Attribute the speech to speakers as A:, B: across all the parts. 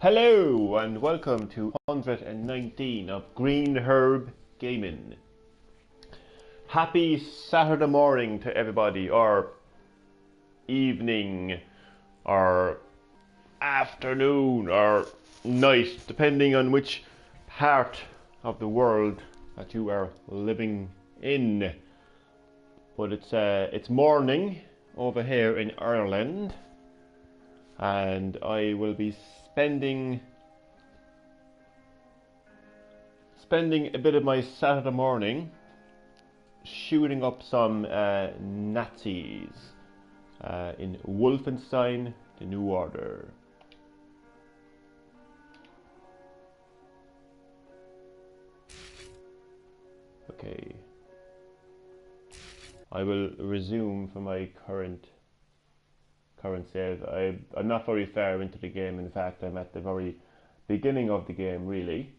A: Hello and welcome to 119 of Green Herb Gaming. Happy Saturday morning to everybody, or evening, or afternoon, or night, depending on which part of the world that you are living in. But it's morning over here in Ireland, and I will be spending a bit of my Saturday morning shooting up some Nazis in Wolfenstein: The New Order. Okay, I will resume from my current save. I'm not very far into the game. In fact, I'm at the very beginning of the game, really.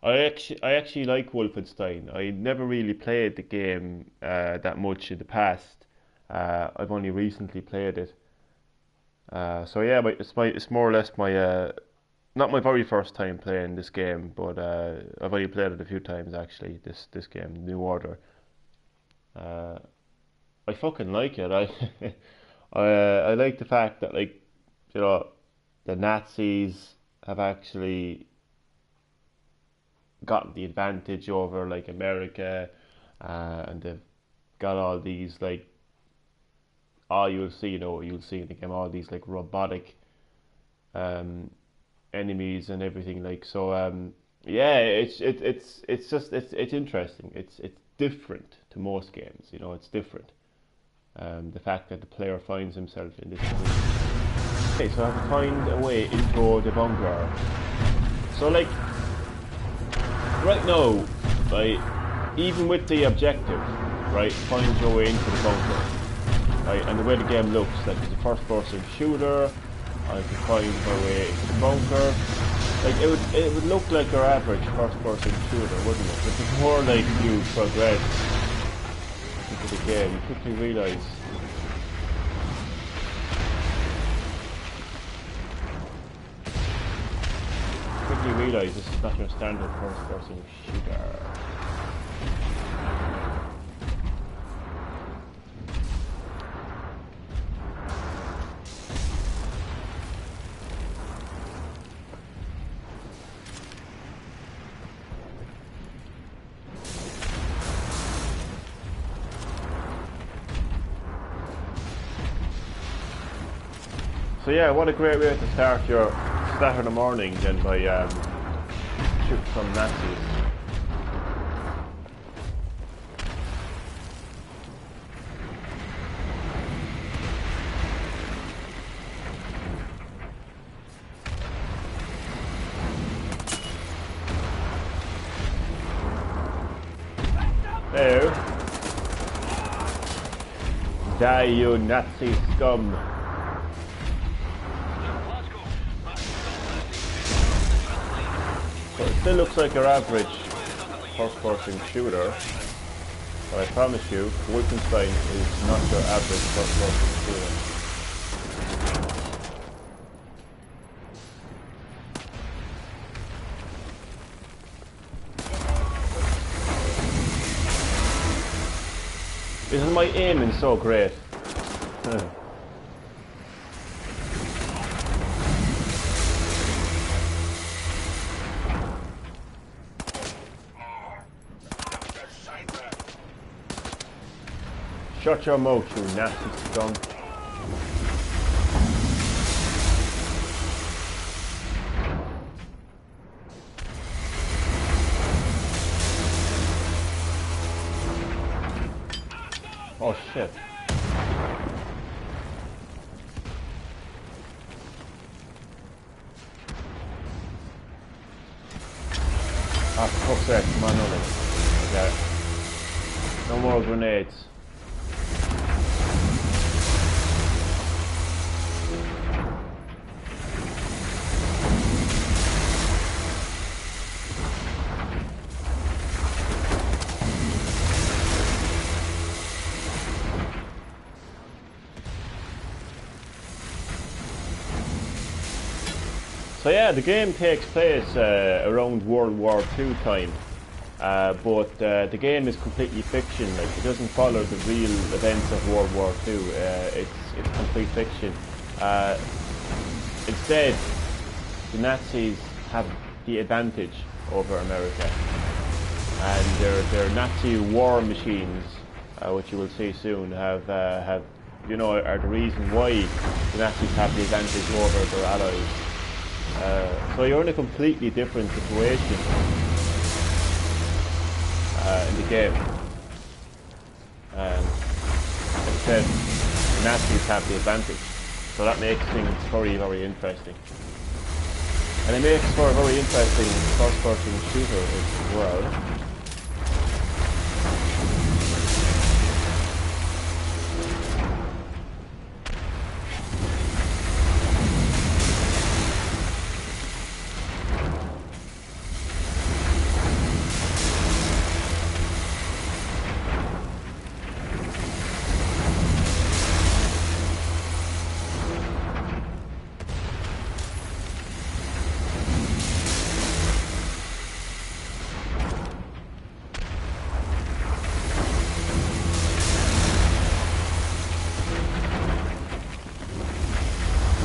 A: I actually like Wolfenstein. I never really played the game that much in the past. I've only recently played it. So yeah, it's more or less my not my very first time playing this game, but I've only played it a few times actually. This game, New Order. I fucking like it. I like the fact that, like, you know, the Nazis have actually gotten the advantage over, like, America, and they've got all these, like, you'll see in the game, all these, like, robotic enemies and everything, like, so yeah, it's interesting. It's different to most games, it's different. The fact that the player finds himself in this position. Okay, so I have to find a way into the bunker. So, like, right now, right, even with the objective, right, find your way into the bunker, right, and the way the game looks, like, it's a first-person shooter. I can find my way into the bunker. Like, it would look like your average first-person shooter, wouldn't it? But the more, like, you progress into the game, you quickly realise this is not your standard first-person shooter. So yeah, what a great way to start your Saturday morning then, by shoot some Nazis. There. Die, you Nazi scum. So it still looks like your average first-person shooter, but I promise you, Wolfenstein is not your average first-person shooter. Isn't my aiming so great? Shut your mouth, you nasty scum. Oh shit. Ah, for fuck's sake, come on, Ollie. Okay. No more grenades. So yeah, the game takes place around World War II time, but the game is completely fiction. Like, it doesn't follow the real events of World War II. It's complete fiction. Instead, the Nazis have the advantage over America, and their Nazi war machines, which you will see soon, have are the reason why the Nazis have the advantage over their allies. So you're in a completely different situation in the game. Instead, the Nazis have the advantage, so that makes things very, very interesting. And it makes for a very interesting first-person shooter as well.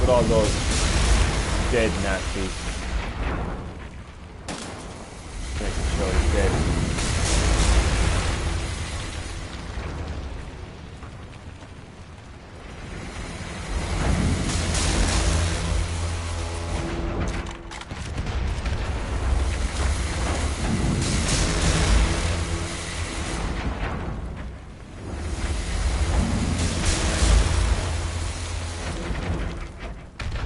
A: With all those dead Nazis. Making sure he's dead.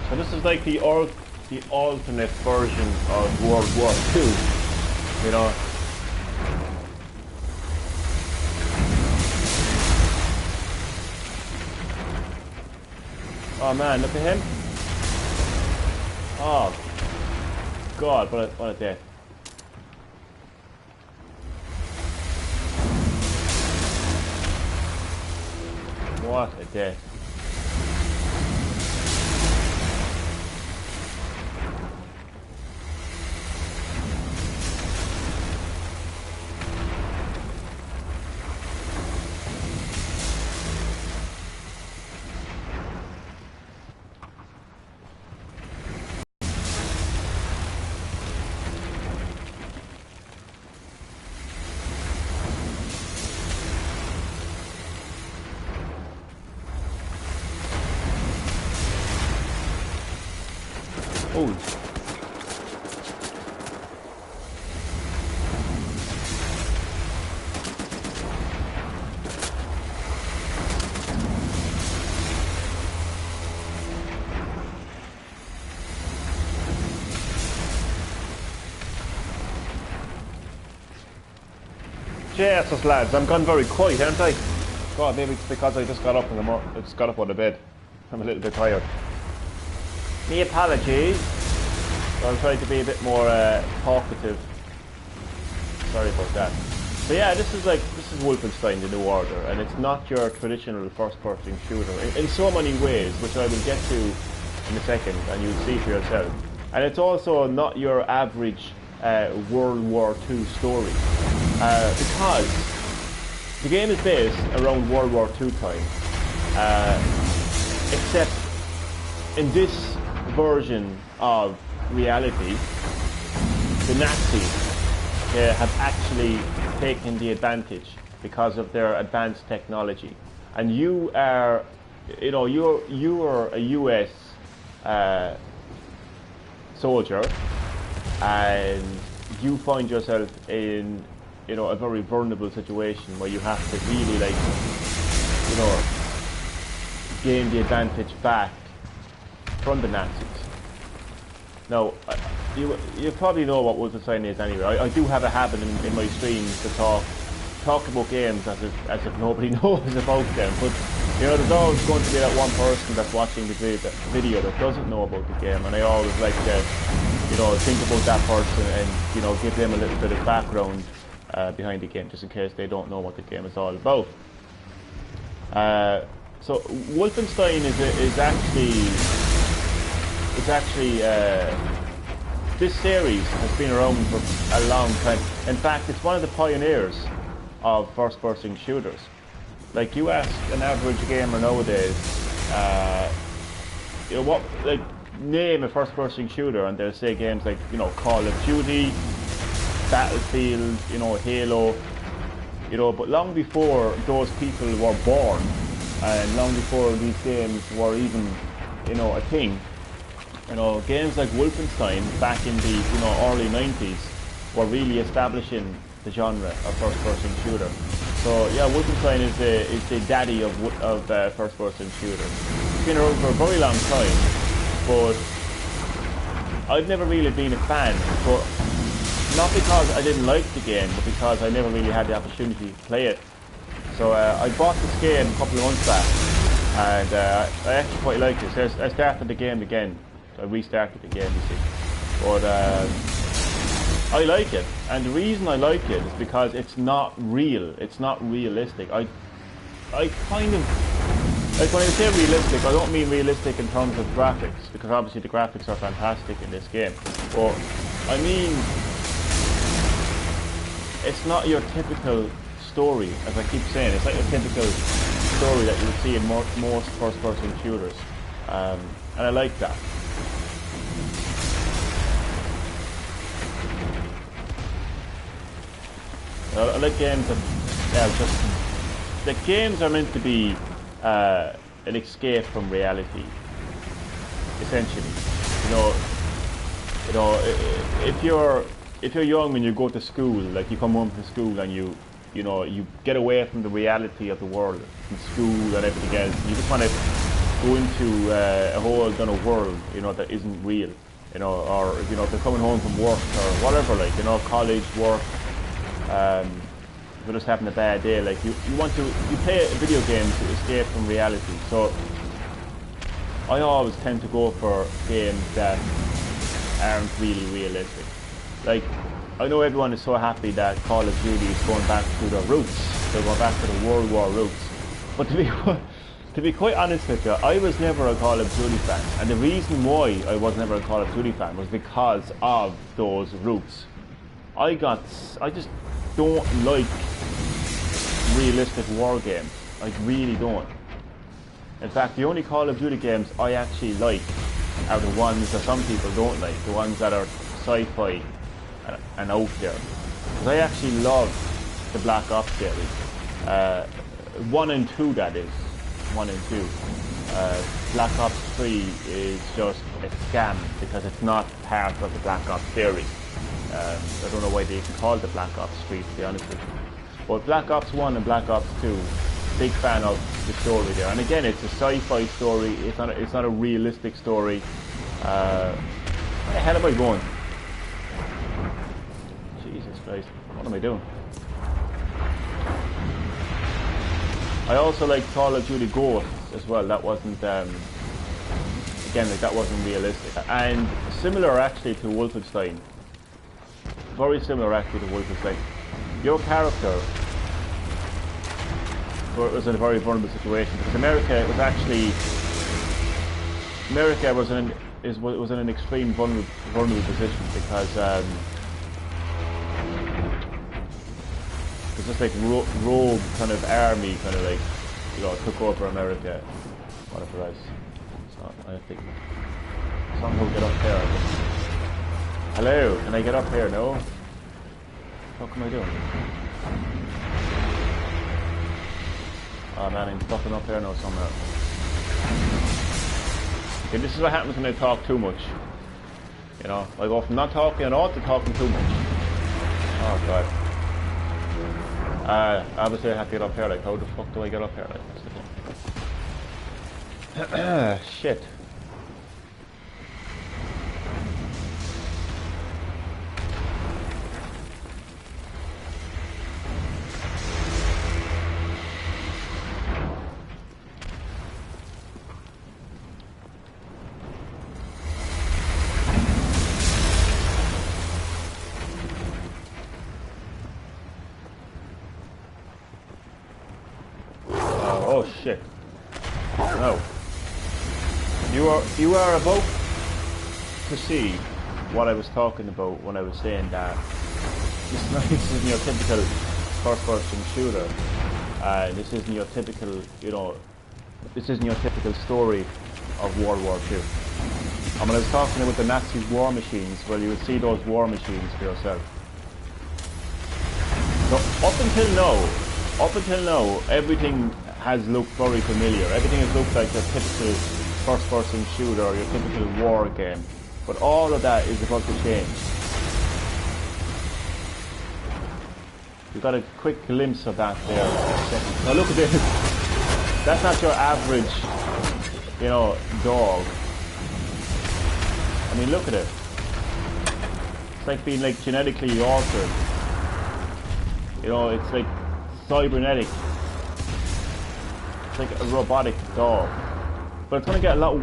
A: So this is like the alternate version of World War II, you know. Oh man, look at him. Oh God, what a death. What a death. Oh. Jesus lads, I'm gone very quiet, aren't I? God, maybe it's because I just got up out of bed. I'm a little bit tired. Me apologies. I'll try to be a bit more talkative. Sorry about that. So yeah, this is Wolfenstein: The New Order, and it's not your traditional first-person shooter in so many ways, which I will get to in a second, and you'll see for yourself. And it's also not your average World War II story, because the game is based around World War II time, except in this version of reality, the Nazis have actually taken the advantage because of their advanced technology, and you are a US soldier, and you find yourself in a very vulnerable situation where you have to really gain the advantage back from the Nazis. Now, you probably know what Wolfenstein is anyway. I do have a habit in my streams to talk about games as if nobody knows about them. But there's always going to be that one person that's watching the video that doesn't know about the game, and I always like to think about that person and give them a little bit of background behind the game, just in case they don't know what the game is all about. So Wolfenstein is actually this series has been around for a long time. In fact, it's one of the pioneers of first-person shooters. Like, you ask an average gamer nowadays, you know, what, like, name a first-person shooter, and they'll say games like, you know, Call of Duty, Battlefield, you know, Halo, you know. But long before those people were born, and long before these games were even, you know, a thing, you know, games like Wolfenstein back in the, you know, early 90s were really establishing the genre of first-person shooter. So yeah, Wolfenstein is the daddy of first-person shooters. It's been around for a very long time, but I've never really been a fan. But not because I didn't like the game, but because I never really had the opportunity to play it. So I bought this game a couple of months back, and I actually quite liked it. So I started the game again. I restarted the game, you see. But I like it, and the reason I like it is because it's not real. It's not realistic. I kind of, like, when I say realistic, I don't mean realistic in terms of graphics, because obviously the graphics are fantastic in this game. But I mean, it's not your typical story, as I keep saying. It's not your typical story that you would see in most first-person shooters, and I like that. I like games that, the games are meant to be an escape from reality, essentially. You know, if you're young and you go to school, like you come home from school and you know, you get away from the reality of the world, from school and everything else. You just want to go into a whole kind of world, you know, that isn't real, you know, or, you know, if you're coming home from work or whatever, like, you know, college, work. You're just having a bad day, like you play a video game to escape from reality. So I always tend to go for games that aren't really realistic. Like, I know everyone is so happy that Call of Duty is going back to their roots. They're going back to the World War roots. But to be quite honest with you, I was never a Call of Duty fan, and the reason why I was never a Call of Duty fan was because of those roots. I just don't like realistic war games. I really don't. In fact, the only Call of Duty games I actually like are the ones that some people don't like, the ones that are sci-fi and out there. Because I actually love the Black Ops series. 1 and 2, that is. 1 and 2. Black Ops 3 is just a scam because it's not part of the Black Ops series. I don't know why they call it the Black Ops 3, to be honest with you. But Black Ops 1 and Black Ops 2, big fan of the story there. And again, it's a sci-fi story. It's not a realistic story. Where the hell am I going? Jesus Christ, what am I doing? I also like Call of Duty Ghosts as well. That wasn't, again, like, that wasn't realistic. And similar actually to Wolfenstein. Very similar actually to Wolfenstein. Your character was in a very vulnerable situation because America was in an extreme vulnerable position because it's just like rogue kind of army kind of, like, you know, took over America. Whatever else. It's not, I think. Somehow get up there. Hello, can I get up here? No? What am I doing? Oh man, I'm stuck up here now somewhere. Okay, this is what happens when I talk too much. You know, I go from not talking at all to talking too much. Oh god. Obviously I have to get up here, like, how the fuck do I get up here? Like, shit. Oh shit. No. You are about to see what I was talking about when I was saying that this isn't your typical first-person shooter. This isn't your typical, this isn't your typical story of World War II. And when I was talking about the Nazi war machines, well, you would see those war machines for yourself. So up until now, everything has looked very familiar. Everything has looked like your typical first-person shooter or your typical war game. But all of that is about to change. You got a quick glimpse of that there. Now look at this. That's not your average, dog. I mean, look at it. It's like being like genetically altered. It's like cybernetic. It's like a robotic dog. But it's gonna get look.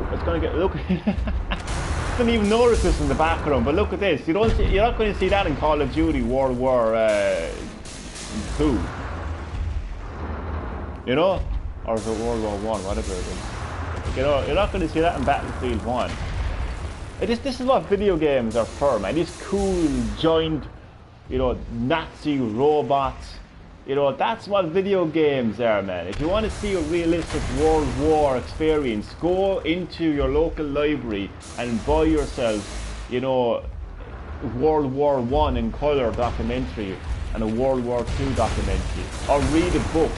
A: I didn't even notice this in the background, but look at this. You're not going to see that in Call of Duty World War II. Or is it World War I, whatever it is. You're not going to see that in Battlefield 1. This is what video games are for, man. These cool, giant, Nazi robots. That's what video games are, man. If you want to see a realistic World War experience, go into your local library and buy yourself, World War I in colour documentary and a World War II documentary. Or read a book.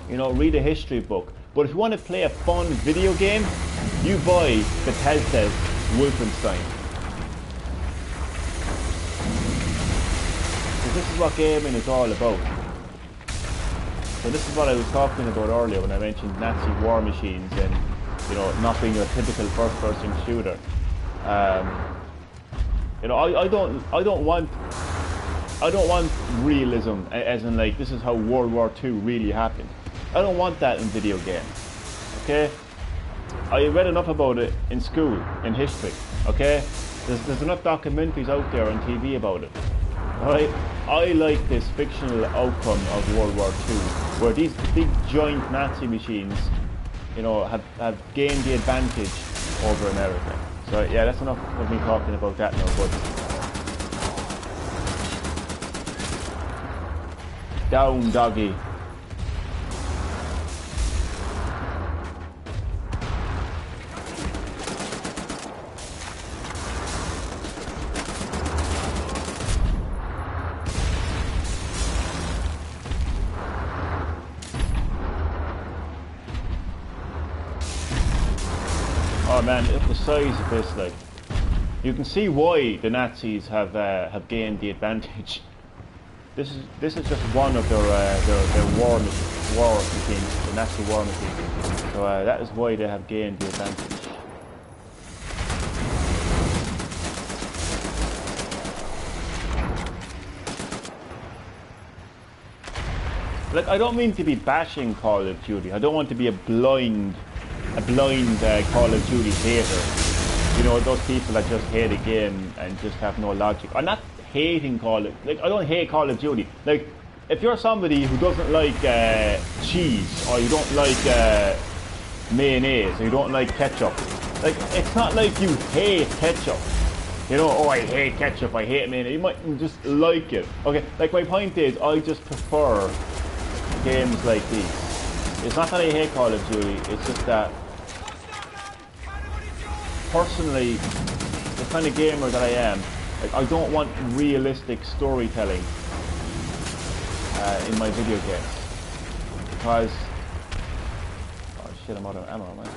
A: Read a history book. But if you want to play a fun video game, you buy Bethesda's Wolfenstein. This is what gaming is all about. So this is what I was talking about earlier when I mentioned Nazi war machines and not being a typical first-person shooter. I don't want realism, as in like this is how World War II really happened. I don't want that in video games. Okay, I read enough about it in school in history. Okay, there's enough documentaries out there on TV about it. Alright, I like this fictional outcome of World War II, where these big giant Nazi machines, have gained the advantage over America. So yeah, that's enough of me talking about that now, but down doggy. Oh man, look at the size of this, like. You can see why the Nazis have gained the advantage. This is just one of their war machines, the Nazi war machines. So that is why they have gained the advantage. Like, I don't mean to be bashing Call of Duty. I don't want to be a blind Call of Duty hater. Those people that just hate a game and just have no logic. I'm not hating I don't hate Call of Duty. Like, if you're somebody who doesn't like cheese, or you don't like mayonnaise, or you don't like ketchup, like, it's not like you hate ketchup. Oh, I hate ketchup, I hate mayonnaise. You might just like it. Okay, like, my point is, I just prefer games like these. It's not that I hate Call of Duty, it's just that personally, the kind of gamer that I am, like, I don't want realistic storytelling in my video games. Because... oh shit, I'm out of ammo, man.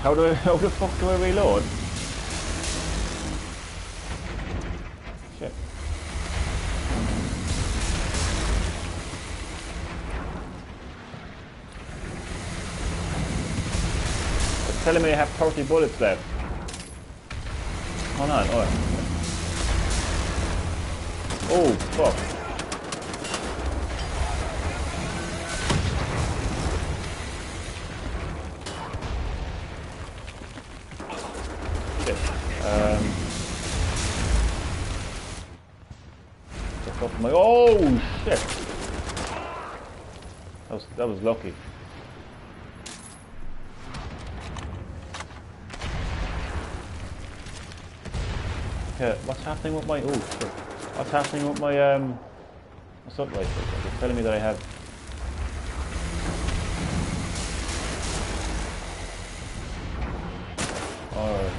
A: How the fuck do I reload? Shit. It's telling me I have 30 bullets left. Hold on, oh fuck. Shit. Oh shit. That was lucky. Okay, what's happening with my... Oh, shit. What's happening with my, assault rifle? It's telling me that I have... Alright.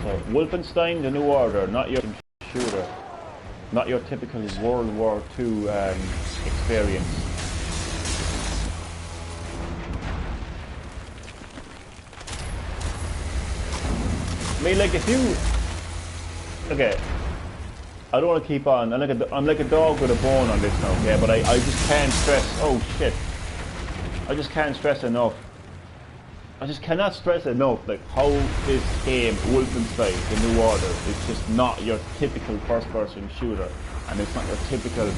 A: So, Wolfenstein, the New Order, not your shooter. Not your typical World War II experience. I mean, like, if you... Okay. I don't want to keep on. I'm like a dog with a bone on this now, okay? But I just can't stress... Oh, shit. I just can't stress enough. I just cannot stress enough, like, how this game, Wolfenstein, the New Order, is just not your typical first-person shooter. And it's not your typical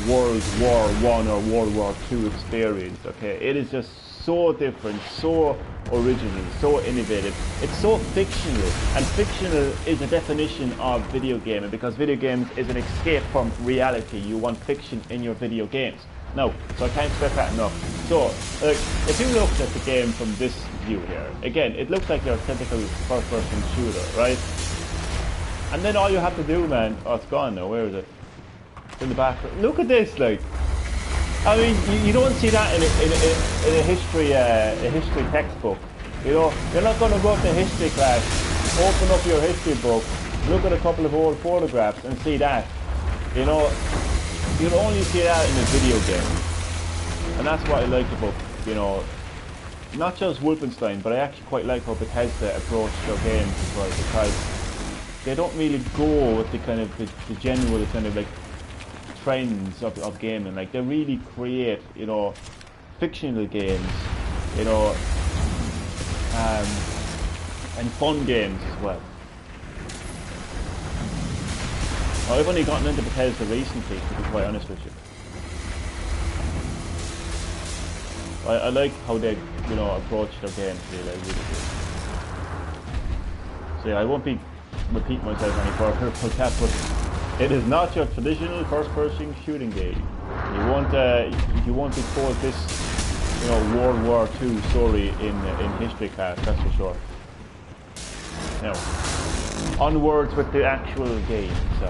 A: World War I or World War II experience, okay? It is just so different, so original, so innovative. It's so fictional, and fictional is a definition of video gaming, because video games is an escape from reality. You want fiction in your video games. No, so I can't stress that enough. So, if you look at the game from this view here, again, it looks like your typical first-person shooter, right? And then all you have to do, man, oh, it's gone now, where is it? It's in the back. Look at this, like, I mean, you don't see that in a history textbook. You know, you're not going to go to history class, open up your history book, look at a couple of old photographs and see that. You know, you'll only see that in a video game. And that's what I like about, you know, not just Wolfenstein, but I actually quite like how Bethesda approach their games as well, because they don't really go with the kind of the general kind of like trends of gaming. Like, they really create, you know, fictional games, you know, and fun games as well. I've only gotten into Bethesda recently, to be quite honest with you. I like how they, you know, approach their games, really, I really do. So yeah, I won't be repeating myself any further about that, but it is not your traditional first-person shooting game. You won't be told this, you know, World War II story in history class, that's for sure. Now, onwards with the actual game, so.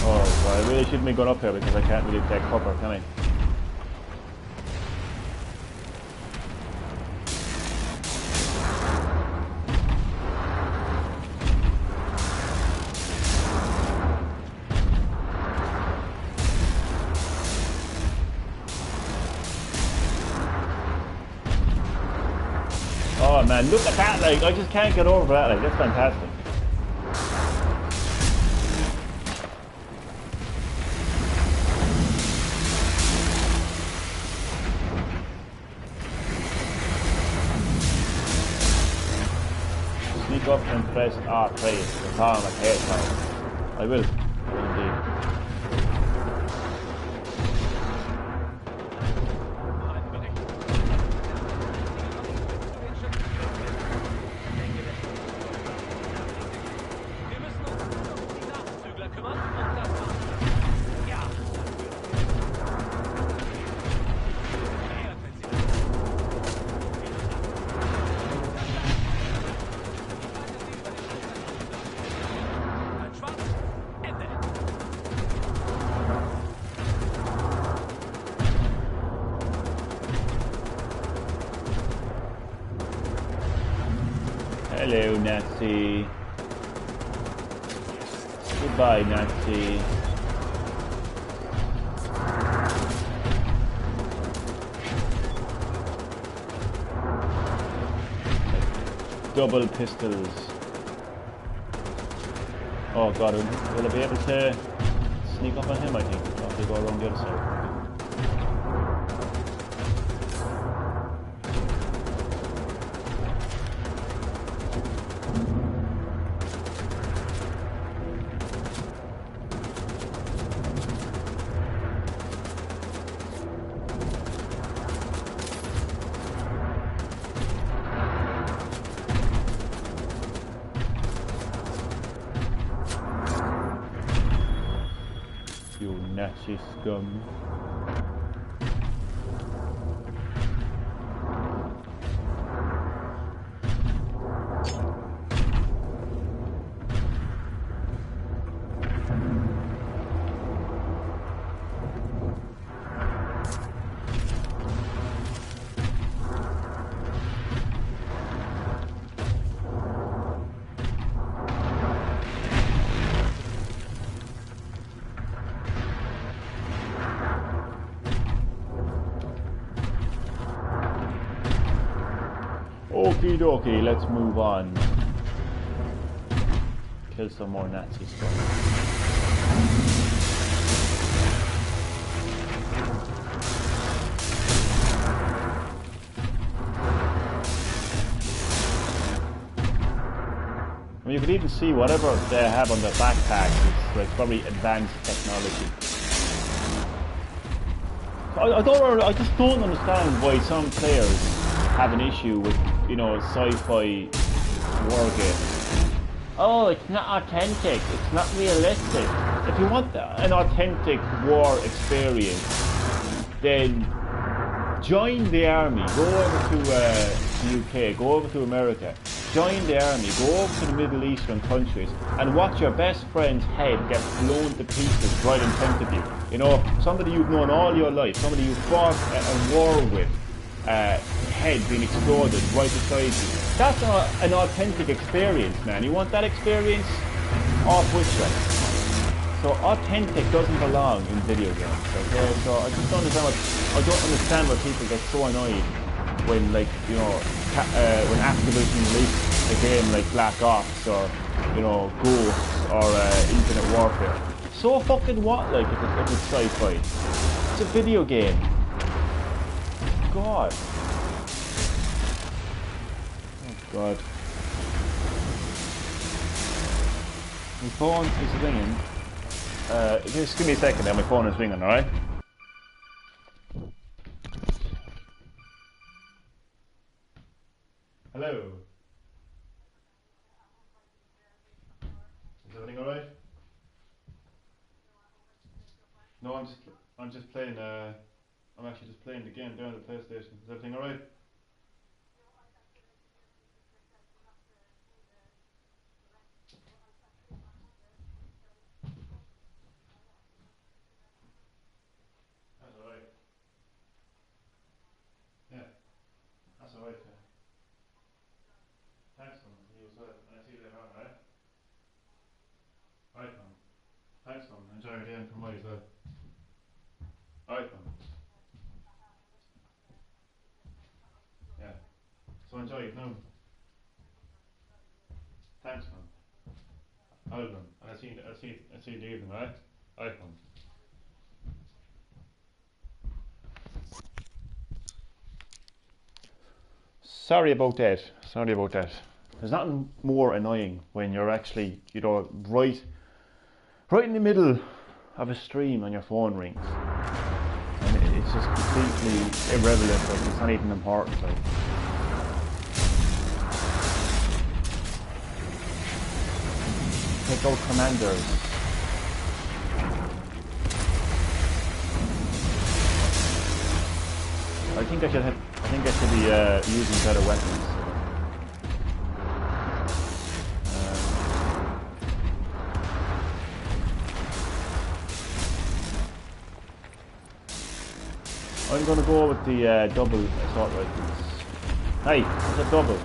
A: Oh, so I really shouldn't be going up here because I can't really take cover, can I? Oh man, look at that, like, I just can't get over that, like, that's fantastic. Sneak up and press R3, the palm at head now. I will, indeed. Hello, Nazi. Goodbye, Nazi. Double pistols. Oh god, will I be able to sneak up on him, I think? I'll have to go around the other side. Nazi scum. Okie dokie, let's move on. Kill some more Nazi stuff. I mean, you could even see whatever they have on their backpack is like probably advanced technology. I just don't understand why some players have an issue with, you know, sci-fi war games. Oh, it's not authentic, it's not realistic. If you want an authentic war experience, then join the army, go over to the UK, go over to America, join the army, go over to the Middle Eastern countries and watch your best friend's head get blown to pieces right in front of you. You know, somebody you've known all your life, somebody you fought a war with, head being exploded right beside you. That's an authentic experience, man. You want that experience? Off with it. So authentic doesn't belong in video games, okay? So I just don't understand why people get so annoyed when, like, you know, when Activision releases a game like Black Ops or, you know, Ghosts or Infinite Warfare. So fucking what, like, if it's sci-fi? It's a video game. God. Oh God. My phone is ringing. Just give me a second there, my phone is ringing, alright? Hello? Is everything alright? No, I'm just playing, I'm actually just playing the game down on the PlayStation. Is everything alright? That's alright. Yeah, that's alright. Yeah. Thanks, man. You as well. And I see you later on, alright? Alright, man. Thanks, man. Enjoy your day and from me as well. Alright, man. Yeah. So enjoy it now. Thanks, man. Alright, man. And I see you in the evening, alright? Alright, man. Sorry about that. Sorry about that. There's nothing more annoying when you're actually, you know, right in the middle of a stream and your phone rings. And it's just completely irrelevant, like it's not even important, like. Take out commanders. I think I should be using better weapons. I'm going to go with the double assault rifles. Hey, it's a double.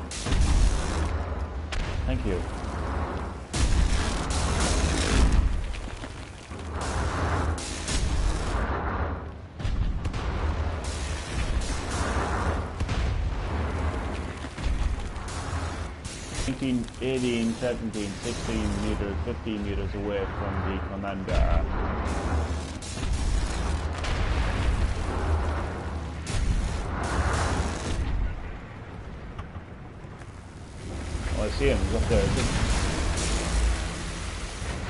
A: Thank you. 18, 17, 16 meters, 15 meters away from the commander. Oh, I see him, he's up there.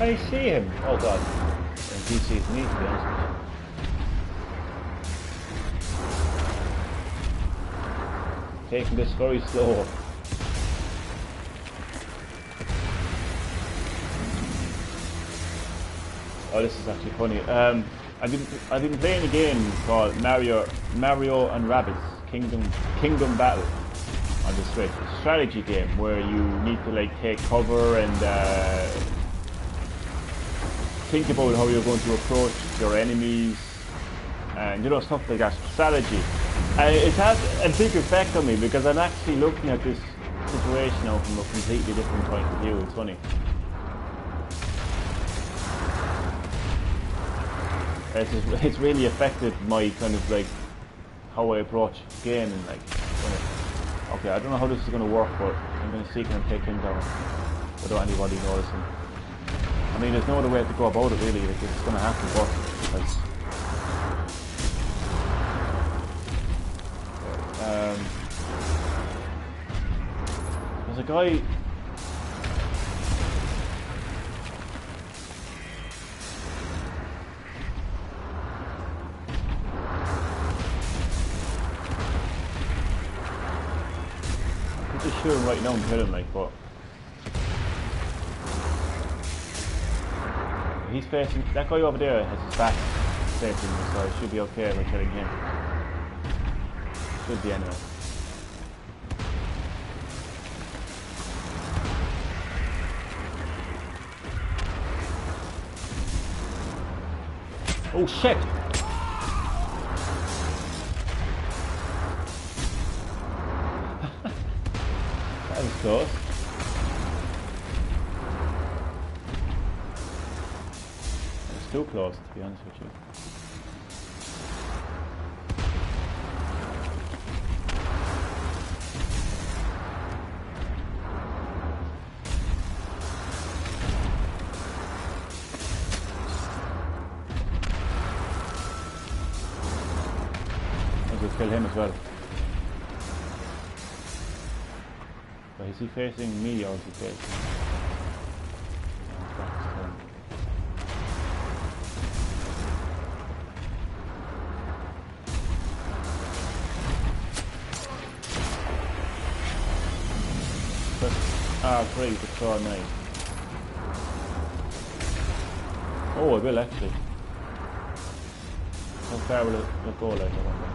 A: I see him! Oh God. And he sees me, to be honest with you. Taking this very slow. Oh, this is actually funny. I've been playing a game called Mario and Rabbids Kingdom Battle on the Switch. It's a strategy game where you need to like take cover and think about how you're going to approach your enemies and stuff like that. Strategy. It has a big effect on me because I'm actually looking at this situation now from a completely different point of view. It's funny. It's really affected my kind of like how I approach the game and like. Okay, I don't know how this is going to work, but I'm going to seek and take him down without anybody noticing. I mean, there's no other way to go about it really. Like, it's going to have to work. There's a guy. Sure, right now I'm killing like, but he's facing that guy over there. Has his back facing me, so I should be okay by killing him. Should be anyway. Oh shit! That was close. It's too close, to be honest with you. I'll just kill him as well. Is he facing me or is he facing? Great, it's so nice. Oh, I will actually. How far will it go like, I wonder?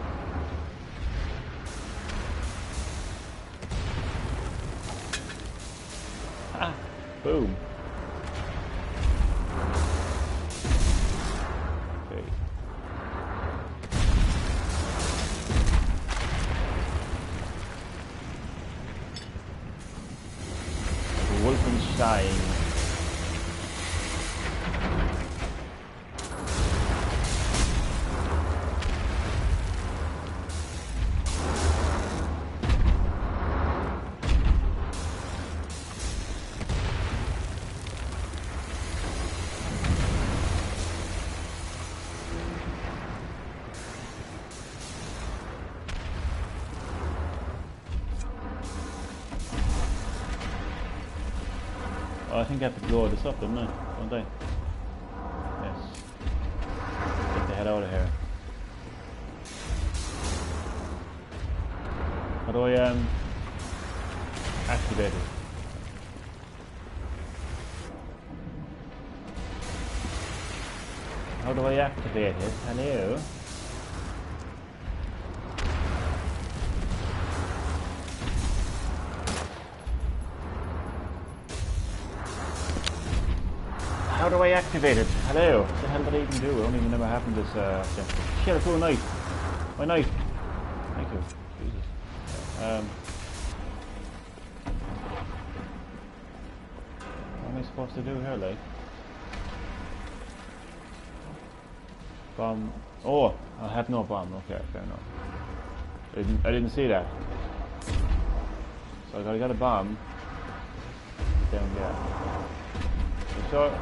A: Ah, boom. Okay. Wolfenstein. I think I have to blow this up, don't I? Don't I? Yes. Get the hell out of here. How do I activate it? How do I activate it? Hello? How do I activate it? Hello? What the hell did I even do? I don't even know what happened this shit, I threw a knife. My knife. Thank you. Jesus. What am I supposed to do here, like? Bomb. Oh, I have no bomb. Okay, fair enough. I didn't see that. So I gotta get a bomb down there. So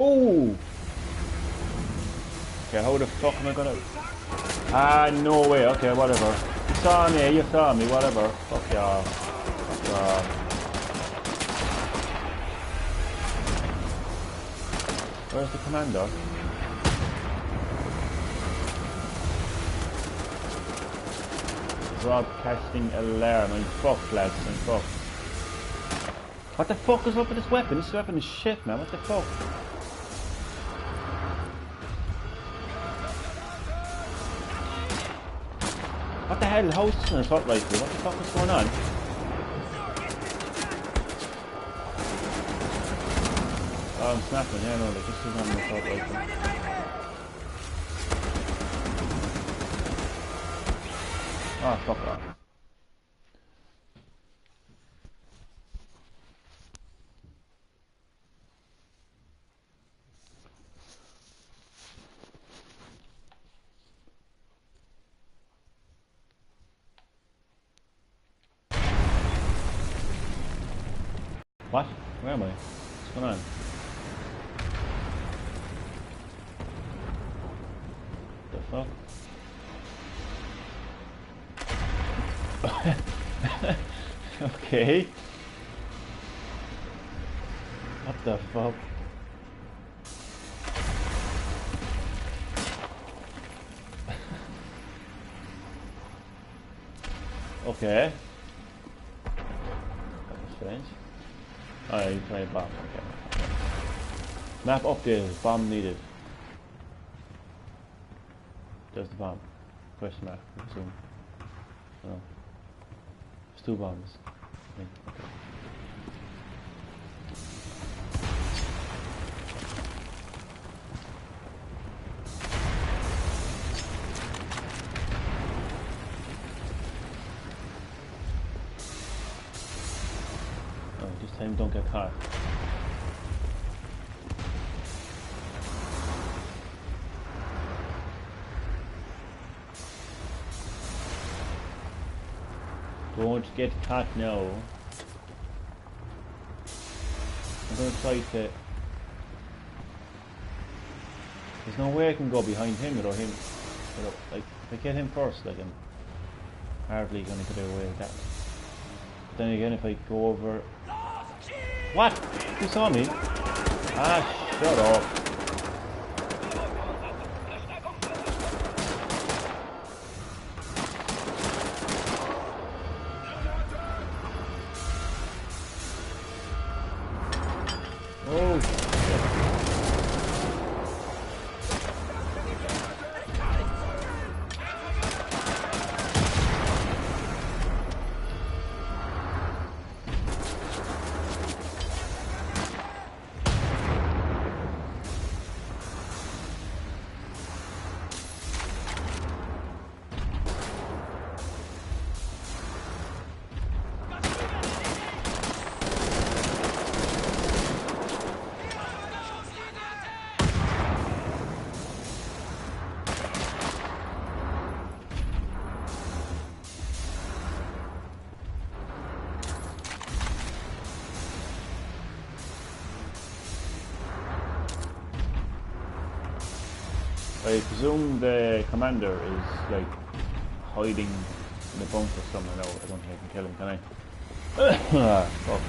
A: Oh! Okay, how the fuck am I gonna... Ah, no way. Okay, whatever. You saw me, whatever. Fuck y'all. Fuck off. Where's the commander? Broadcasting alarm. I'm fucked, lads. I'm fucked. What the fuck is up with this weapon? This weapon is shit, man. What the fuck? What the hell? How is this an assault rifle? What the fuck is going on? Oh, I'm snapping. Yeah, no, like, this is not an assault rifle. Oh, fuck off. What? Where am I? What's going on? The fuck? Okay. What the fuck? Okay. That was strange. Oh, you play a bomb. Okay. Map updated. Bomb needed. There's the bomb. Question mark. I assume. Oh. There's two bombs. Okay. Oh, this time don't get caught. Don't get caught now. I'm gonna try to... There's no way I can go behind him without him. Like, if I get him first, like, I'm hardly gonna get away with that. But then again, if I go over... What? You saw me? Ah, shut up. Oh, shit. I presume the commander is like hiding in a bunker somewhere now. I don't think I can kill him, can I? Fuck.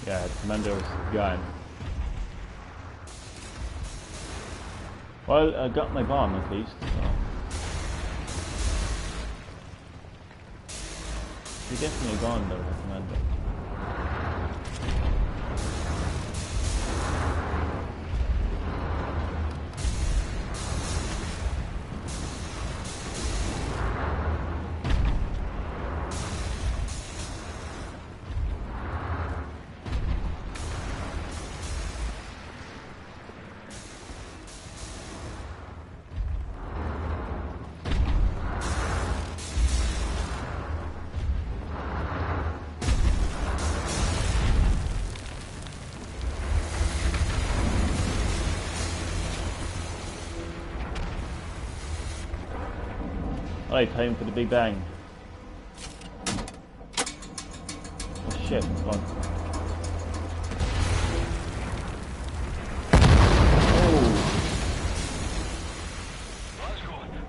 A: Yeah, the commander's gone. Well, I got my bomb at least, so. He's definitely gone though, the commander. Right, time for the big bang. Oh shit, come on.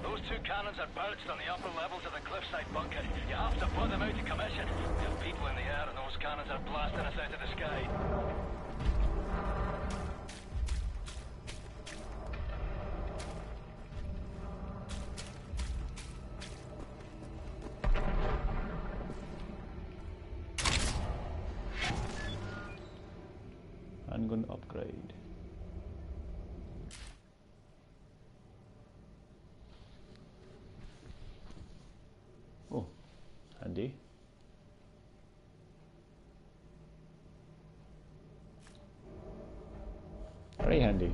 B: Those two cannons are bounced on the upper levels of the cliffside bunker. You have to put them out of commission. We have people in the air and those cannons are blasting us out of the sky.
A: Handgun upgrade. Oh, handy. Very handy.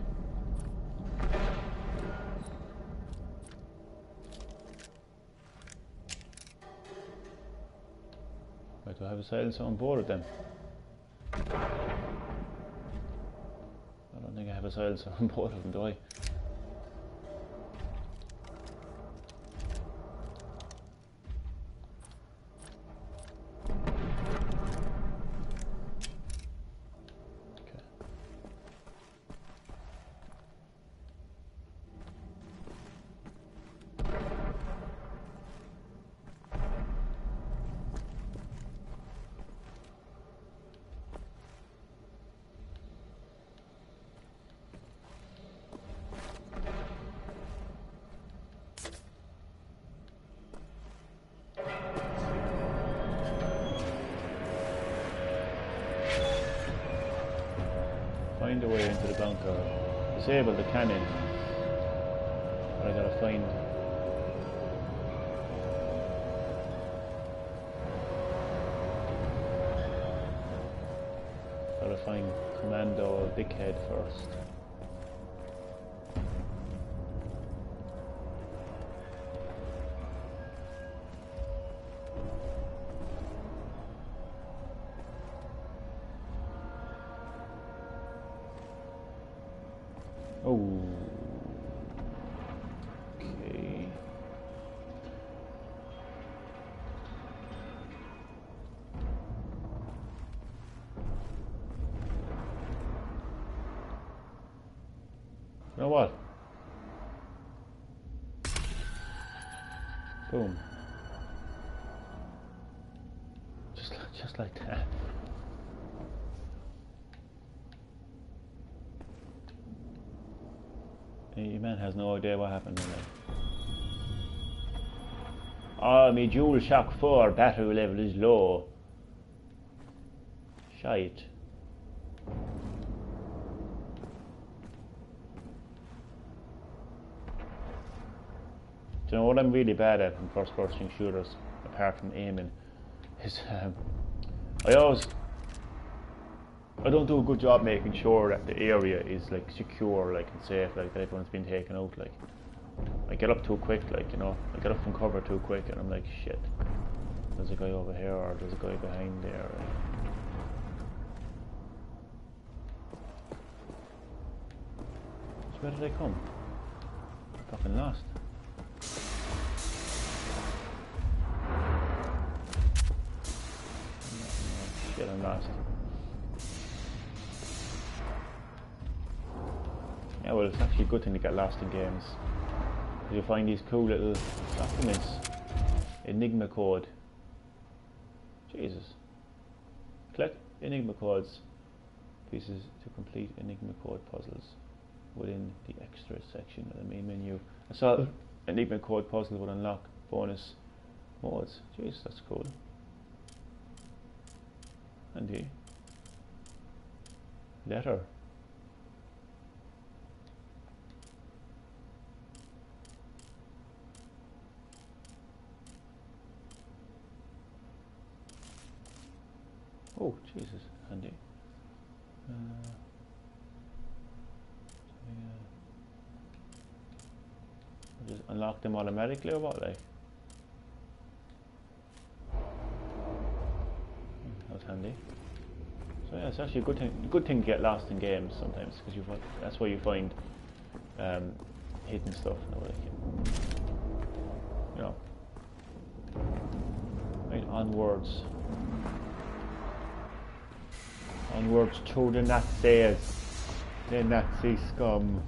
A: Right, do I have a silencer on board then? I don't think I have a silencer on board of them, do I? Find a way into the bunker. Disable the cannon. But I gotta find. Gotta find Commando Dickhead first. Oh, okay. You know what? Boom. Just like that. Your man has no idea what happened. Oh, my Dual Shock 4 battery level is low. Shite. Do you know what I'm really bad at in first-person shooters, apart from aiming, is I don't do a good job making sure that the area is like secure, like and safe, like that everyone's been taken out. Like I get up too quick, like you know, I get up from cover too quick, and I'm like, shit. There's a guy over here, or there's a guy behind there. So where did I come? I'm fucking lost. Shit, I'm lost. Yeah, well, it's actually a good thing to get lost in games. Because you find these cool little documents. Enigma code. Jesus. Collect Enigma codes. Pieces to complete Enigma code puzzles within the extra section of the main menu. A solved Enigma code puzzle would unlock bonus modes. Jeez, that's cool. Handy. Letter. Oh, Jesus, handy. Just unlock them automatically or what, like? That was handy. So yeah, it's actually a good thing to get lost in games sometimes, because that's where you find hidden stuff. You know, Onwards. Onwards through the Nazis. The Nazi scum.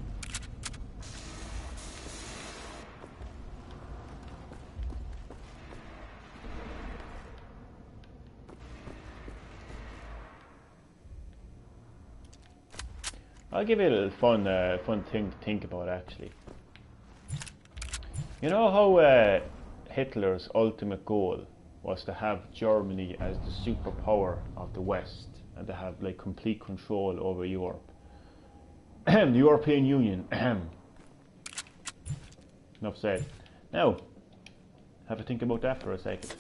A: I'll give you a little fun thing to think about actually. You know how Hitler's ultimate goal was to have Germany as the superpower of the West and to have like complete control over Europe. The European Union. Enough said. Now, have a think about that for a second.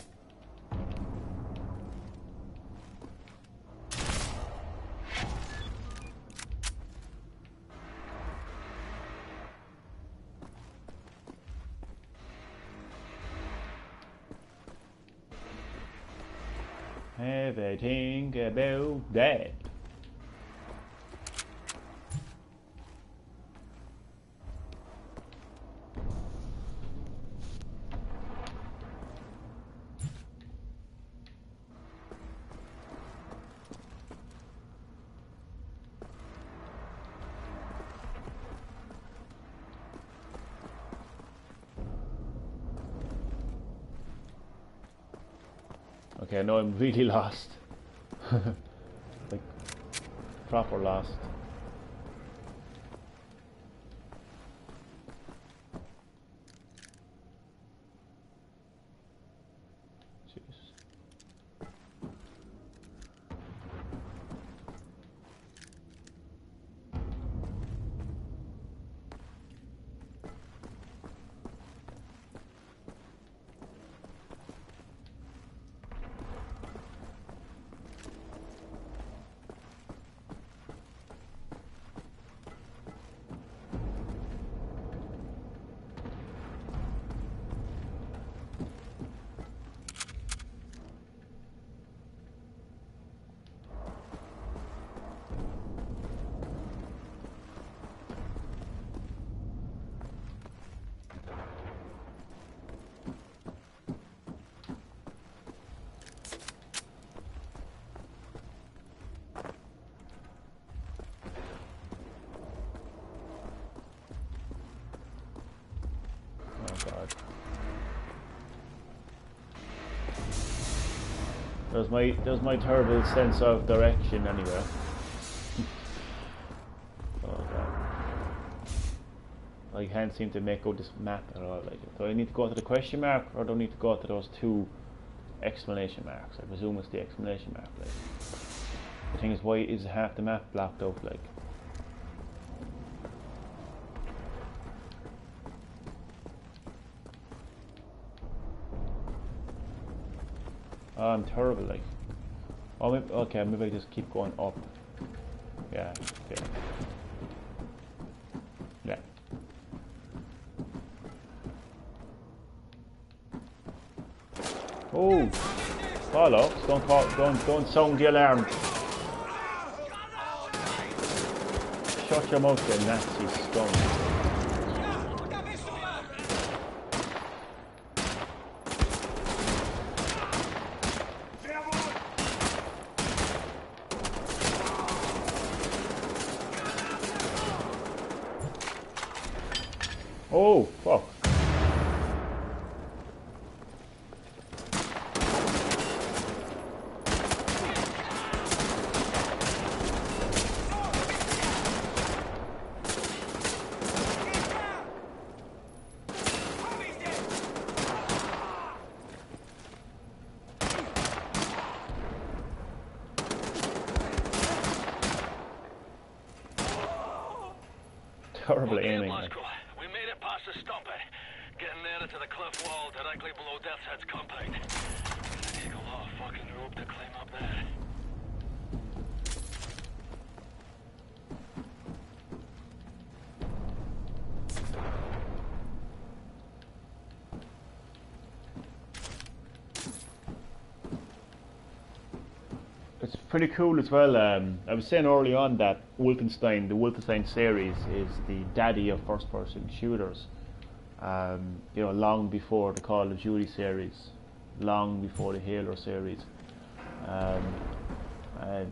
A: Have a think about that. Okay, I know I'm really lost. Like, proper lost. Jeez. There's my terrible sense of direction anyway. Oh god. I can't seem to make out this map at all. Like, do I need to go to the question mark or do I need to go to those two exclamation marks? I presume it's the exclamation mark. Like, the thing is, why is half the map blocked out? Like, oh, I'm terrible. Like, oh, maybe, okay, maybe I just keep going up. Yeah. Okay. Yeah. Oh, bollocks! Don't sound the alarm. Shut your mouth, you Nazi scum. Oh, fuck. Terrible aiming.
B: We made it past the stop it. Getting nearer to the cliff wall directly below Death's Head's compound. Gonna take a lot of fucking rope to climb up there.
A: It's pretty cool as well. I was saying early on that the Wolfenstein series is the daddy of first-person shooters. You know, long before the Call of Duty series. long before the Halo series. And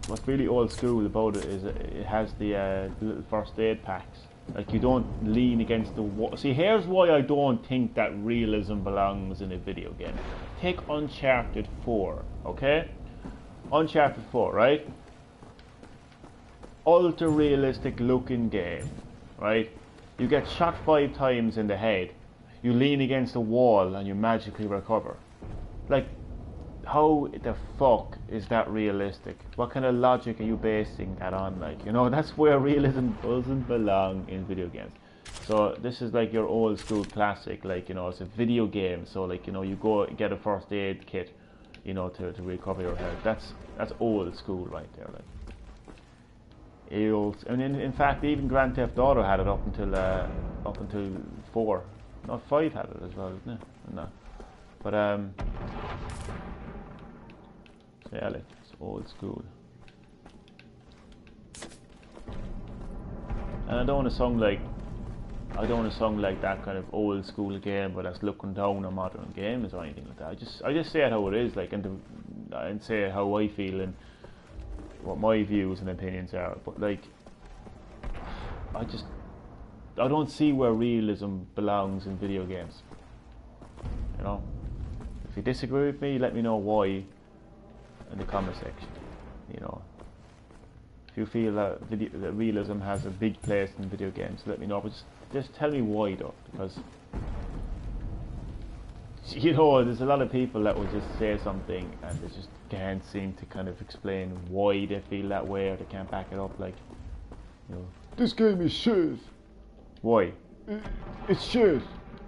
A: what's really old school about it is it has the little first aid packs. Like, you don't lean against the wall. See, here's why I don't think that realism belongs in a video game. Take Uncharted 4, okay? Uncharted 4, right? Ultra realistic looking game, right? You get shot 5 times in the head. You lean against a wall and you magically recover. Like, how the fuck is that realistic? What kind of logic are you basing that on? Like, you know, that's where realism doesn't belong in video games. So this is like your old school classic, like, you know, it's a video game, so like, you know, you go get a first aid kit, you know, to recover your health. That's old school right there. Like, and in fact, even Grand Theft Auto had it up until 4, not 5 had it as well, isn't it? No, but so yeah, like, it's old school. And I don't want to sound like that kind of old school game, but that's looking down on modern games or anything like that. I just say it how it is, like, and say how I feel and what my views and opinions are. But like, I don't see where realism belongs in video games. You know, if you disagree with me, let me know why in the comment section. You know, if you feel that realism has a big place in video games, let me know. But just tell me why, though, because, you know, there's a lot of people that will just say something and they just can't seem to kind of explain why they feel that way, or they can't back it up. Like, you know, this game is shit. Why? It's shit.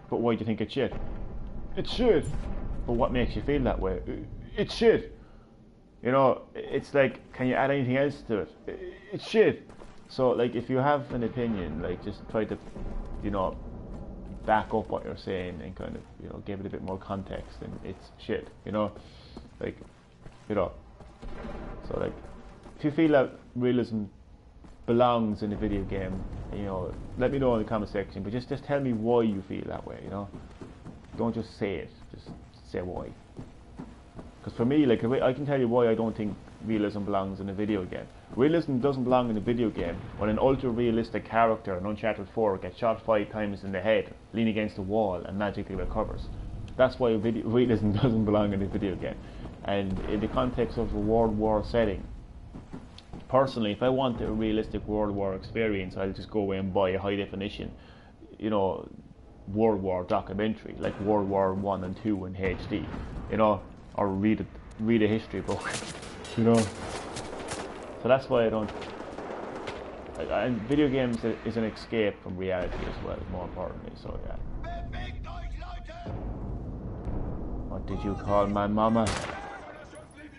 A: But why do you think it's shit? It's shit. But what makes you feel that way? It's shit. You know, it's like, can you add anything else to it? It's shit. So, like, if you have an opinion, like, just try to, you know, back up what you're saying and kind of, you know, give it a bit more context, and it's shit, you know, like, you know. So, like, if you feel that realism belongs in a video game, you know, let me know in the comment section, but just tell me why you feel that way, you know. Don't just say it, just say why. Because for me, like, I can tell you why I don't think realism belongs in a video game. Realism doesn't belong in a video game when an ultra-realistic character in Uncharted 4 gets shot 5 times in the head, lean against a wall, and magically recovers. That's why realism doesn't belong in a video game. And in the context of a World War setting, personally, if I want a realistic World War experience, I'll just go away and buy a high-definition, you know, World War documentary, like World War 1 and 2 in HD, you know, or read a history book, you know. So that's why I don't. And video games is an escape from reality as well, more importantly. So yeah. What did you call my mama?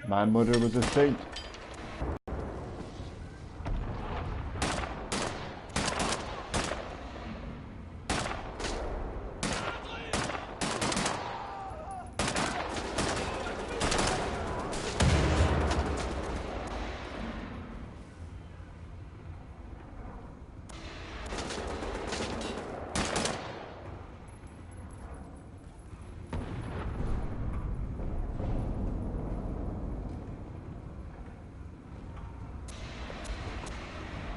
A: My mother was a saint.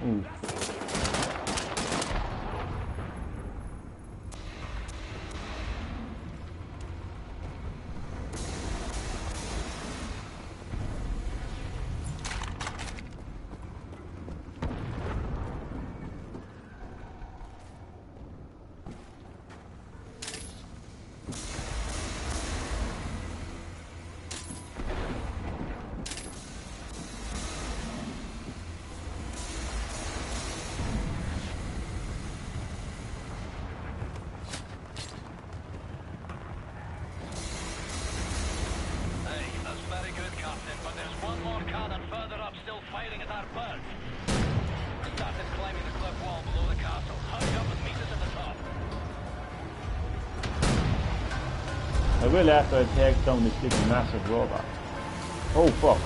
A: Ooh. I will after I take down this big massive robot. Oh fuck.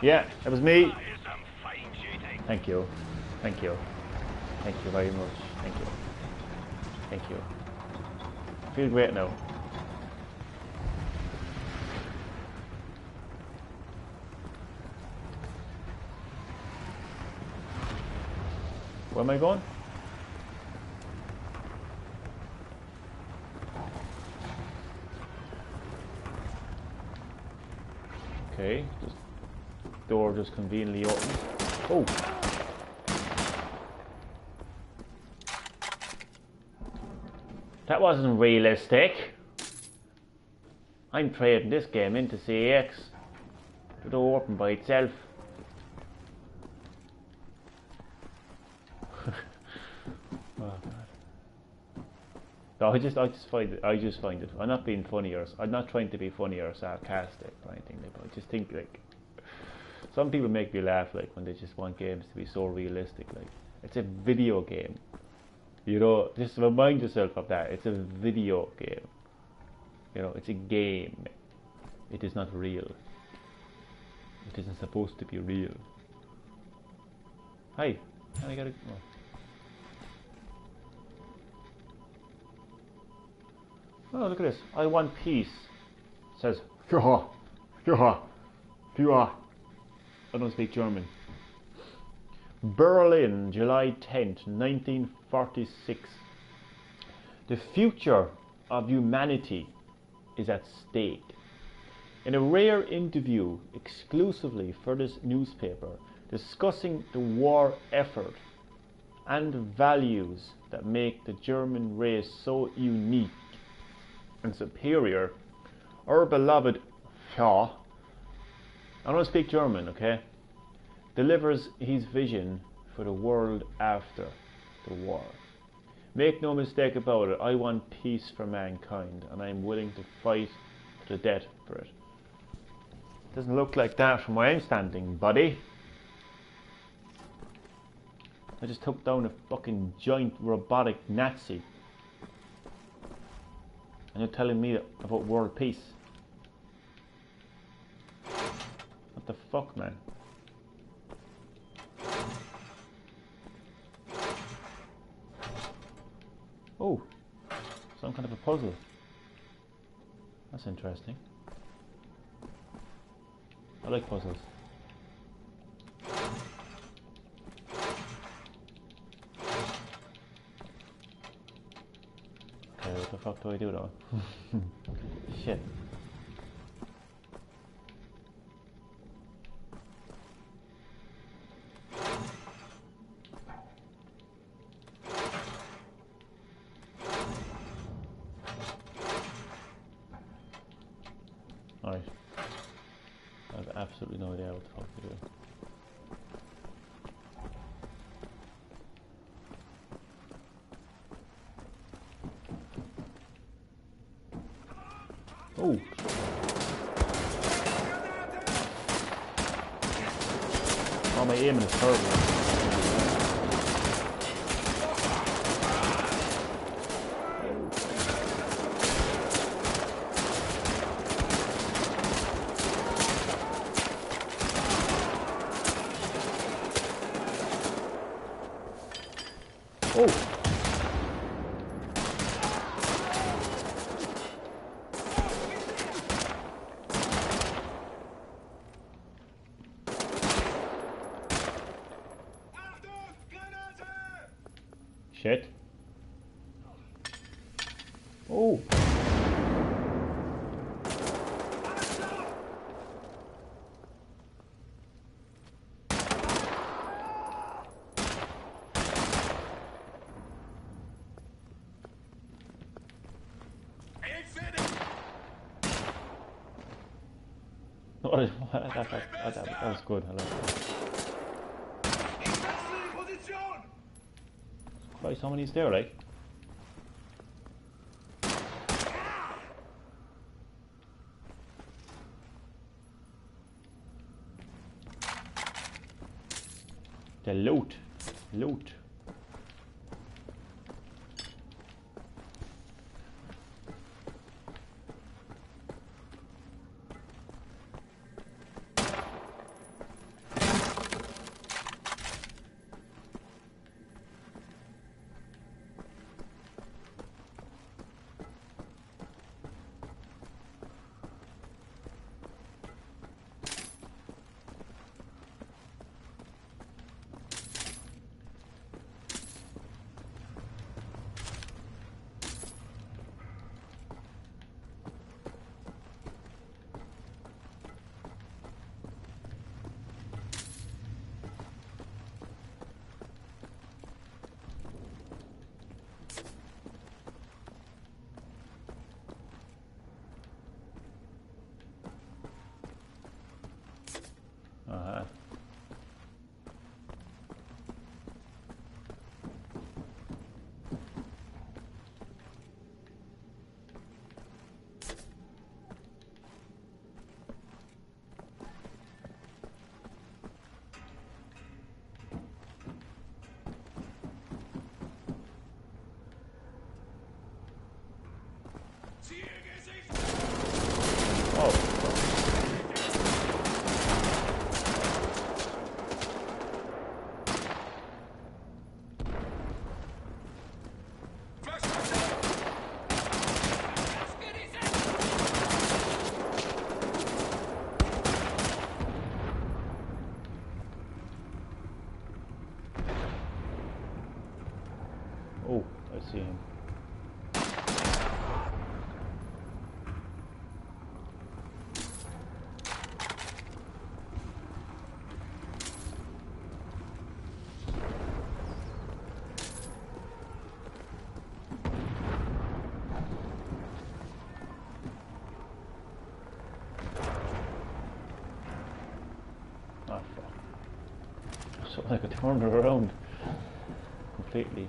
A: Yeah, that was me.
B: That is some fine shooting.
A: Thank you. Thank you. Thank you very much. Thank you. Thank you. I feel great now. Where am I going? Okay, just door just conveniently open. Oh! That wasn't realistic. I'm trading this game into CX. The door opened by itself. Oh God. No, I just find it. I'm not being funny I'm not trying to be funny or sarcastic or anything. But I just think like some people make me laugh like when they just want games to be so realistic. Like it's a video game. You know, just remind yourself of that. It's a video game. You know, it's a game. It is not real. It isn't supposed to be real. Hi. I gotta. Oh, look at this. I want peace. It says, Führer, Führer, Führer. I don't speak German. Berlin, July 10th, 1946. The future of humanity is at stake. In a rare interview exclusively for this newspaper, discussing the war effort and the values that make the German race so unique and superior, our beloved Shaw, I don't speak German, okay, delivers his vision for the world after the war. Make no mistake about it, I want peace for mankind and I'm willing to fight to the death for it. Doesn't look like that from where I'm standing, buddy. I just took down a fucking giant robotic Nazi. And you're telling me about world peace? What the fuck, man? Oh, some kind of a puzzle. That's interesting. I like puzzles. Okay, what the fuck do I do though? Shit. Alright. I have absolutely no idea what the fuck to do. Oh! Oh, my aiming is terrible. Oh! Shit. Oh! That was good. I like that. Christ, how many's there, like? The loot. Loot. Uh-huh. Oh, I see him. Ah, fuck. So I could turn her around completely.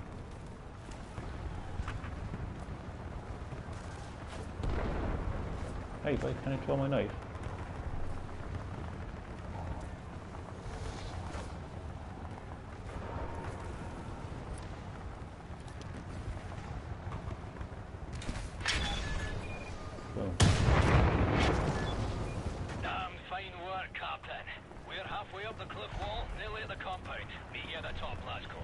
A: Hey, why can't I throw my knife? Oh.
B: Damn fine work, Captain. We're halfway up the cliff wall, nearly at the compound. Meet you at the top, Lasco.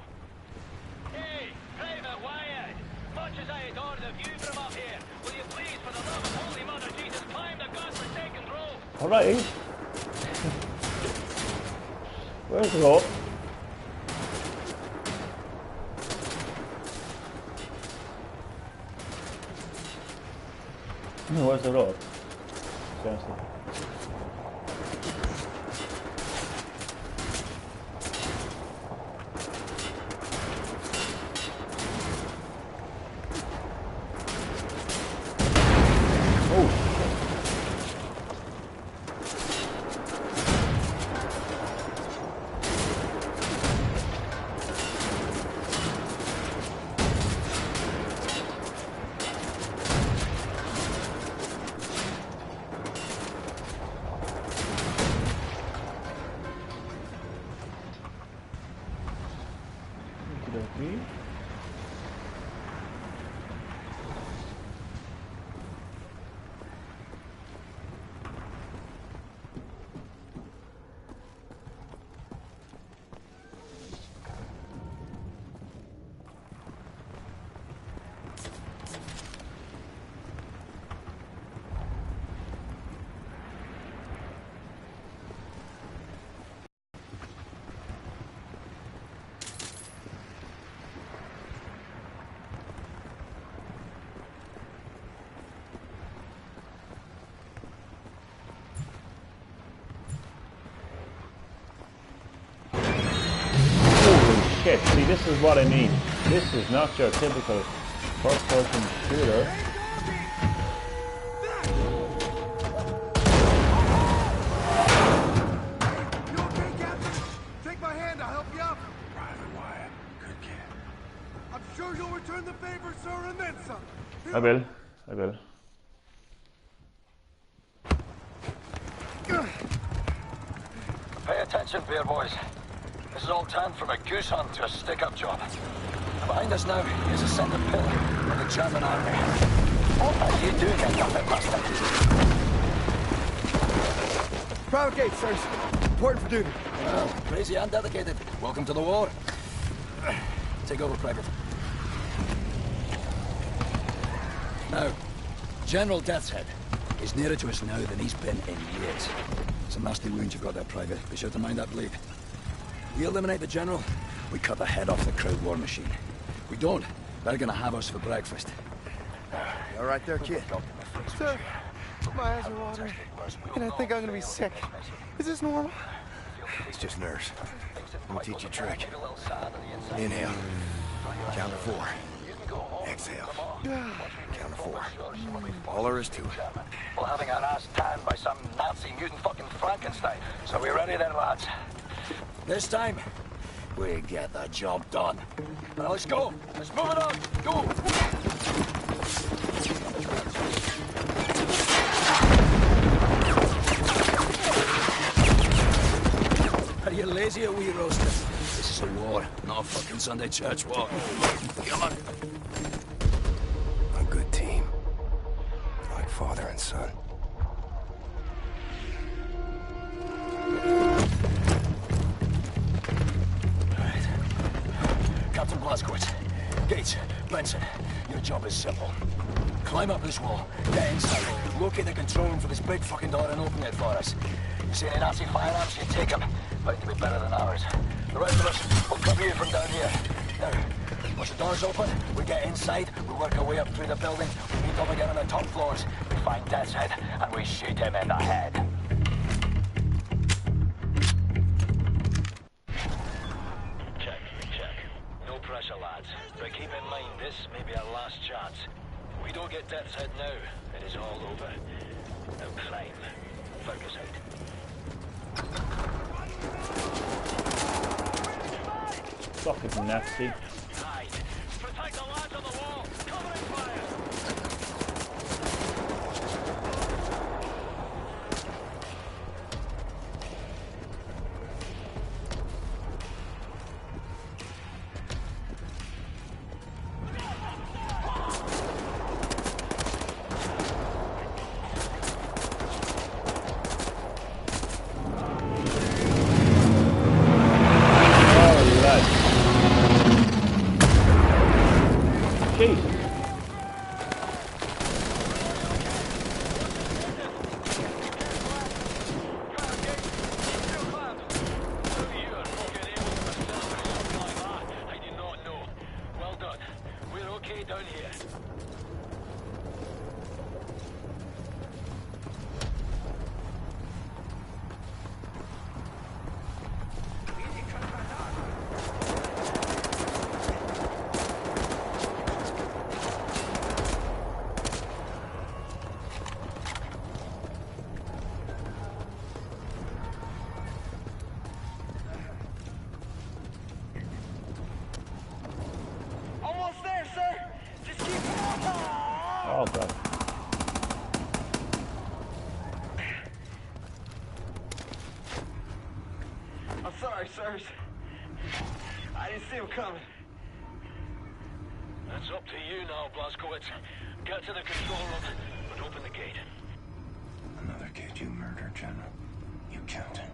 B: Hey, Private Wyatt! Much as I adore the view from up here, will you please, for the love of Holy Mother Jesus, climb the godforsaken rope?
A: Alright. Where's the rope? No, where's the rope? Seriously. Okay. Shit, see, this is what I mean. This is not your typical first-person shooter.
C: You okay, Captain? Take my hand, I'll help you up. Private Wyatt, good kid. I'm sure you'll return the favor, sir, and then some.
A: I will. I will.
B: Pay attention, beer boys. This is all turned from a goose hunt to a stick-up job. Behind us now is a centre pillar of the German army. What are you doing there, Captain Bastard?
C: Private gate, sirs. Important for duty.
B: Well, crazy and dedicated. Welcome to the war. Take over, Private. Now, General Death's Head is nearer to us now than he's been in years. It's a nasty wound you've got there, Private. Be sure to mind that bleed. We eliminate the General, we cut the head off the crowd war machine. We don't, they're gonna have us for breakfast.
C: You all right there, kid? Sir, my eyes are watering, and I think I'm gonna be sick. Is this normal?
D: It's just nerves. I'm gonna teach you a trick. Inhale. Count to 4. exhale. Count of 4. All there is to it.
B: Well, having our ass tanned by some Nazi mutant fucking Frankenstein. So we ready then, lads? This time, we get the job done. Now let's go. Let's move it on. Go. Are you lazy or wee roasted? This is a war, not a fucking Sunday church walk. Come on.
D: A good team. Like father and son.
B: Right. Captain Blazkowicz, Gates, Benson, your job is simple. Climb up this wall, get inside, locate the control room for this big fucking door and open it for us. You see any Nazi firearms, you take them. Bound to be better than ours. The rest of us will cover you from down here. Now, once the door's open, we get inside, we work our way up through the building, we meet up again on the top floors, we find Death's Head, and we shoot him in the head. Check. No pressure, lads. But keep in mind, this may be our last chance. If we don't get Death's Head now, it is all over. Now climb. Focus out.
A: Fucking Nazi.
B: Hide. Protect the lads on the wall. Covering fire.
A: Oh god.
C: I'm sorry, sirs. I didn't see him coming.
B: That's up to you now, Blazkowicz. Get to the control room, but open the gate.
D: Another kid you murdered, General. You counting.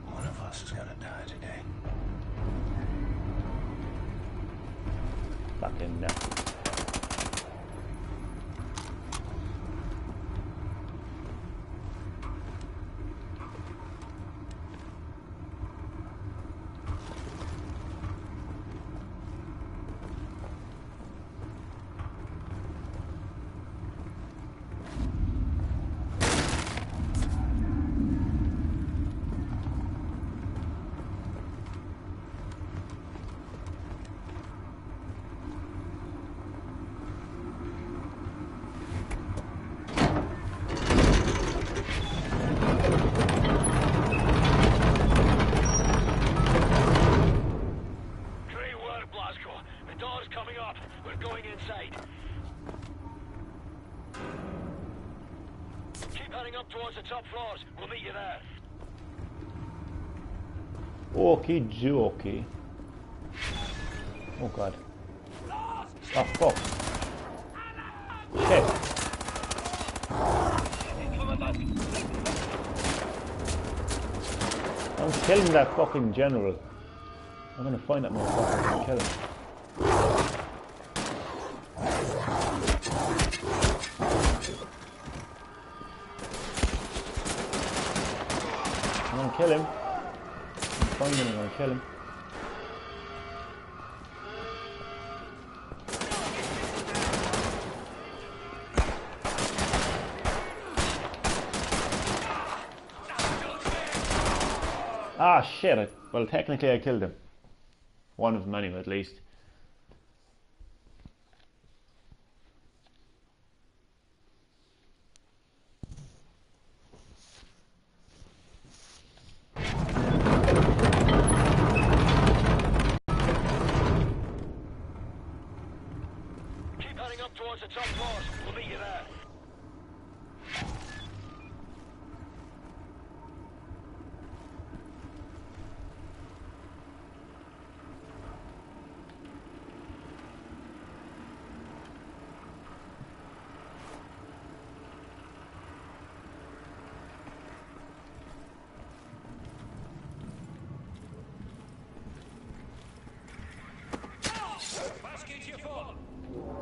D: One of us is gonna die today.
A: Fucking Nazi.
B: Towards the top floors. We'll meet you there.
A: Okie dokie. Oh god. Oh fuck. Shit. I'm killing that fucking general. I'm gonna find that motherfucker and kill him. I'm gonna kill him. I'm finding him, I'm gonna kill him. Ah shit, well technically I killed him. One of them anyway, at least.
B: towards the top floors. We'll meet you there.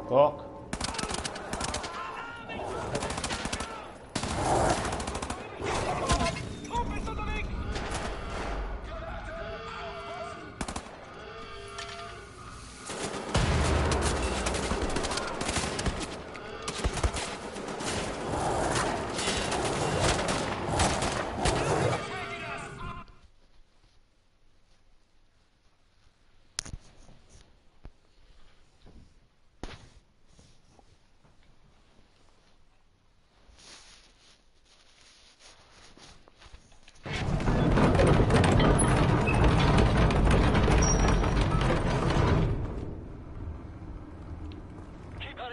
A: Fuck.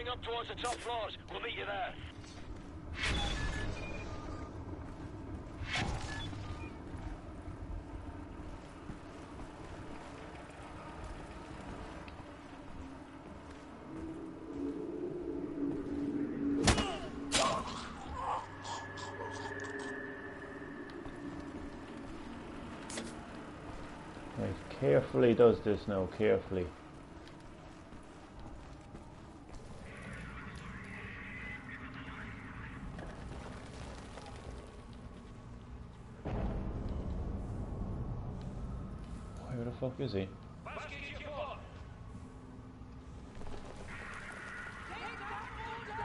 B: Up towards the top floors. We'll meet you there.
A: Right, carefully does this now, carefully. Where the fuck is he?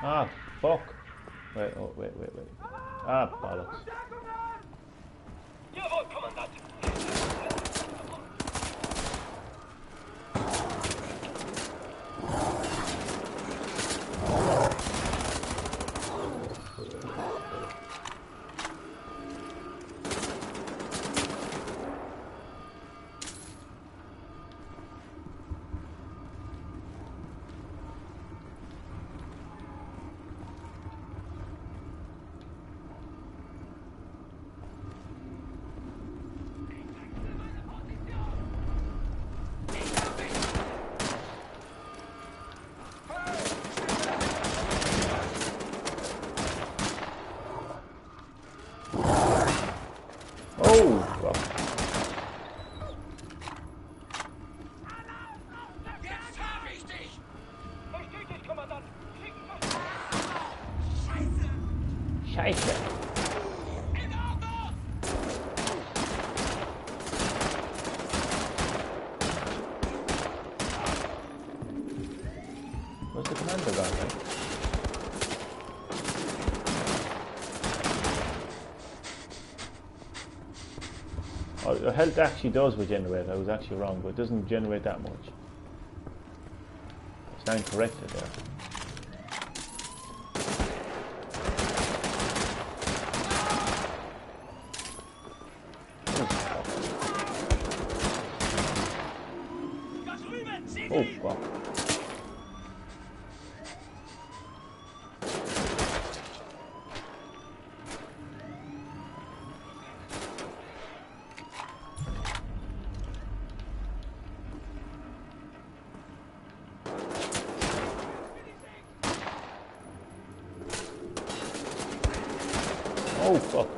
A: Ah, fuck. Wait, oh, wait. Ah, bollocks. Oh, fuck. Scheiße. Where's the commander gone, right? Oh, the health actually does regenerate. I was actually wrong, but it doesn't generate that much. I stand corrected there. Oh, fuck. Oh, fuck.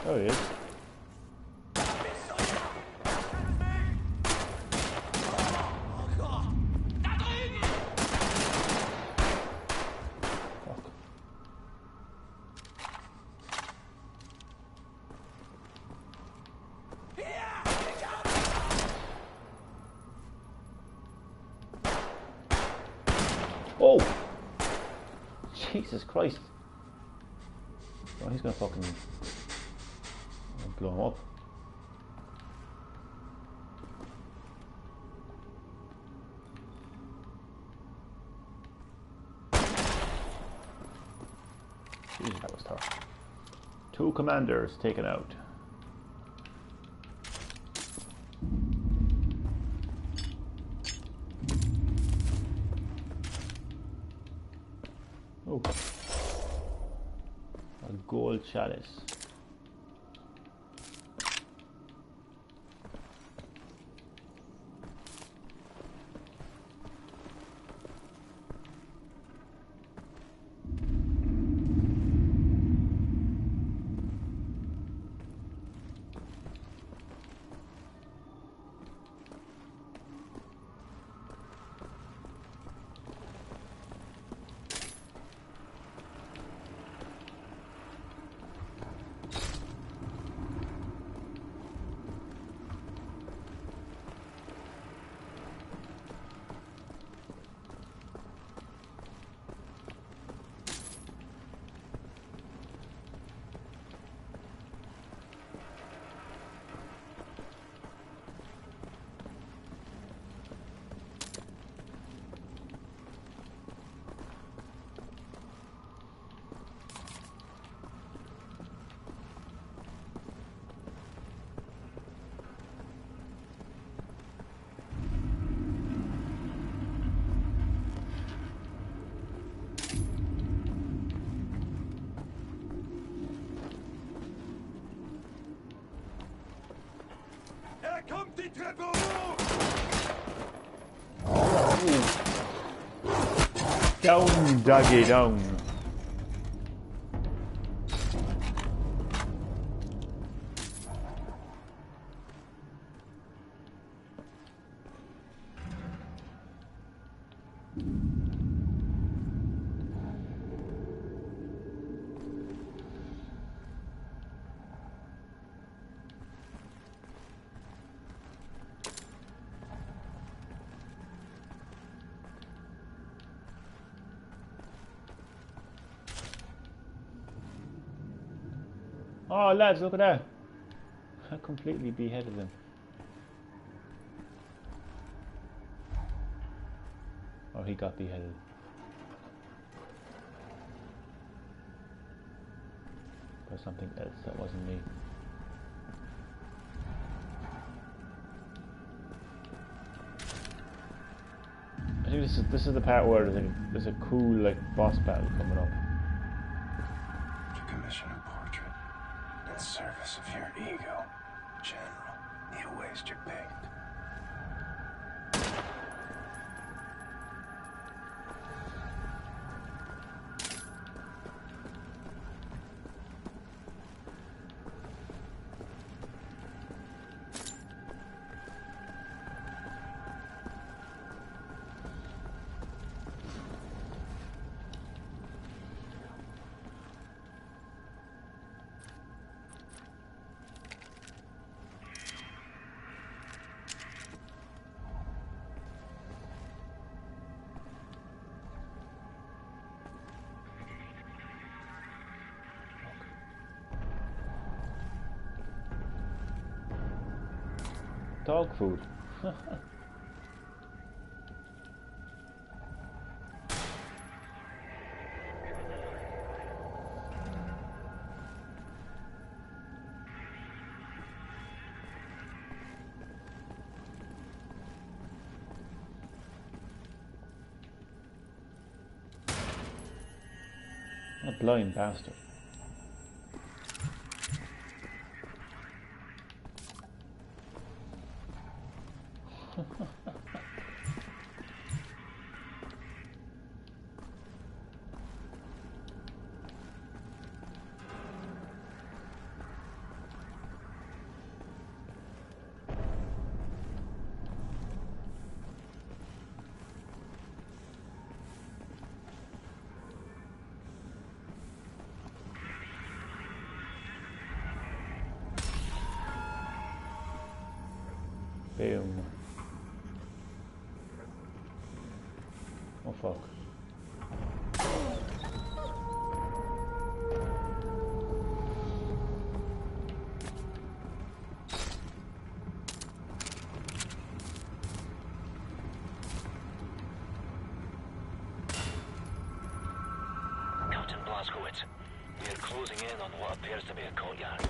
A: Oh, he is. Oh! Jesus Christ. Oh, he's gonna fucking blow him up. Jesus, that was tough. 2 commanders taken out. Oh, a gold chalice.
C: Here comes the triple!
A: Down, doggy, down. Oh, lads, look at that. I completely beheaded him. Or he got beheaded. By something else that wasn't me. I think this is the part where there's a cool like boss battle coming up.
D: To commission a portrait in service of your ego, General. You waste your paint.
A: Dog food. A blind bastard. Boom. Oh fuck.
B: Captain Blazkowicz, We are closing in on what appears to be a courtyard.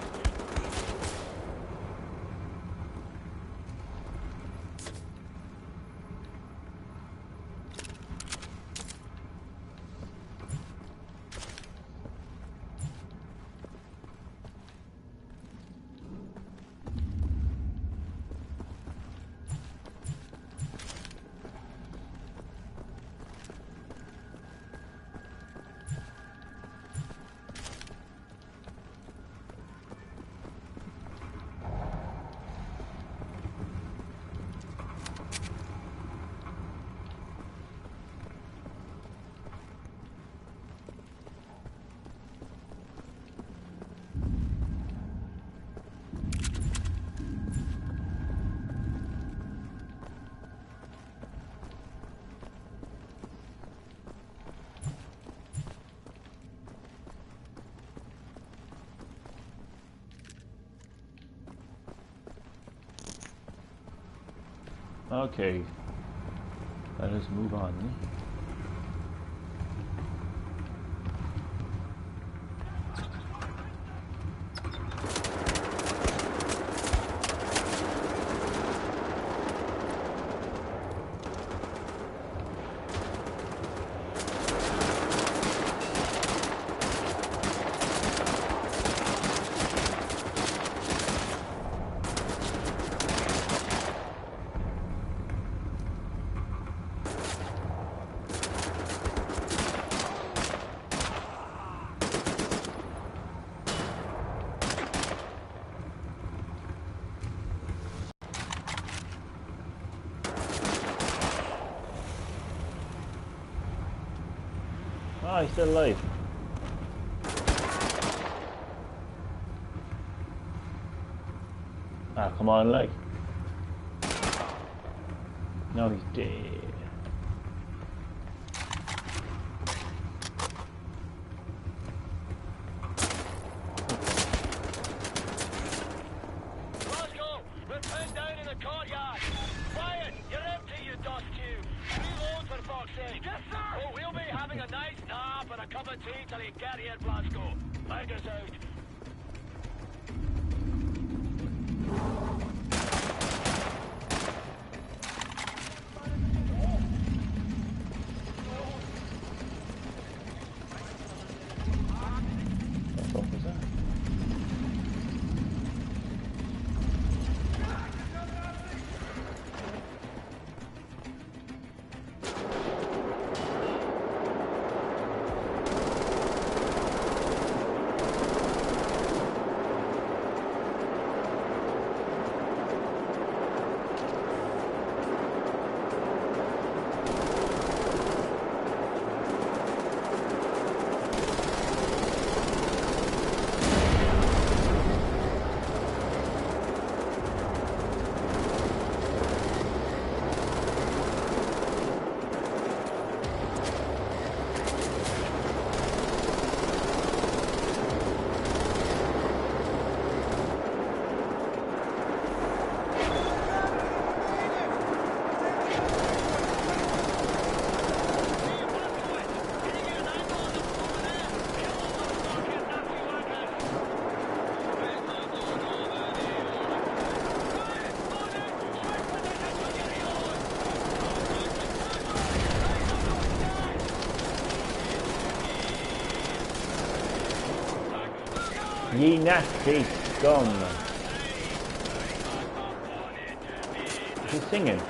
A: Okay, let us move on. Ah, he's still alive. Ah, come on, like. No, he's dead.
B: Glasgow, we're pinned down in the courtyard. Wyatt, you're empty, you dust cube. Reload for fuck's sake. Yes, sir. Oh, we'll be having a nice nap and a cup of tea till you get here, Glasgow. Find us out.
A: What was that? Ye nasty scum. He's singing.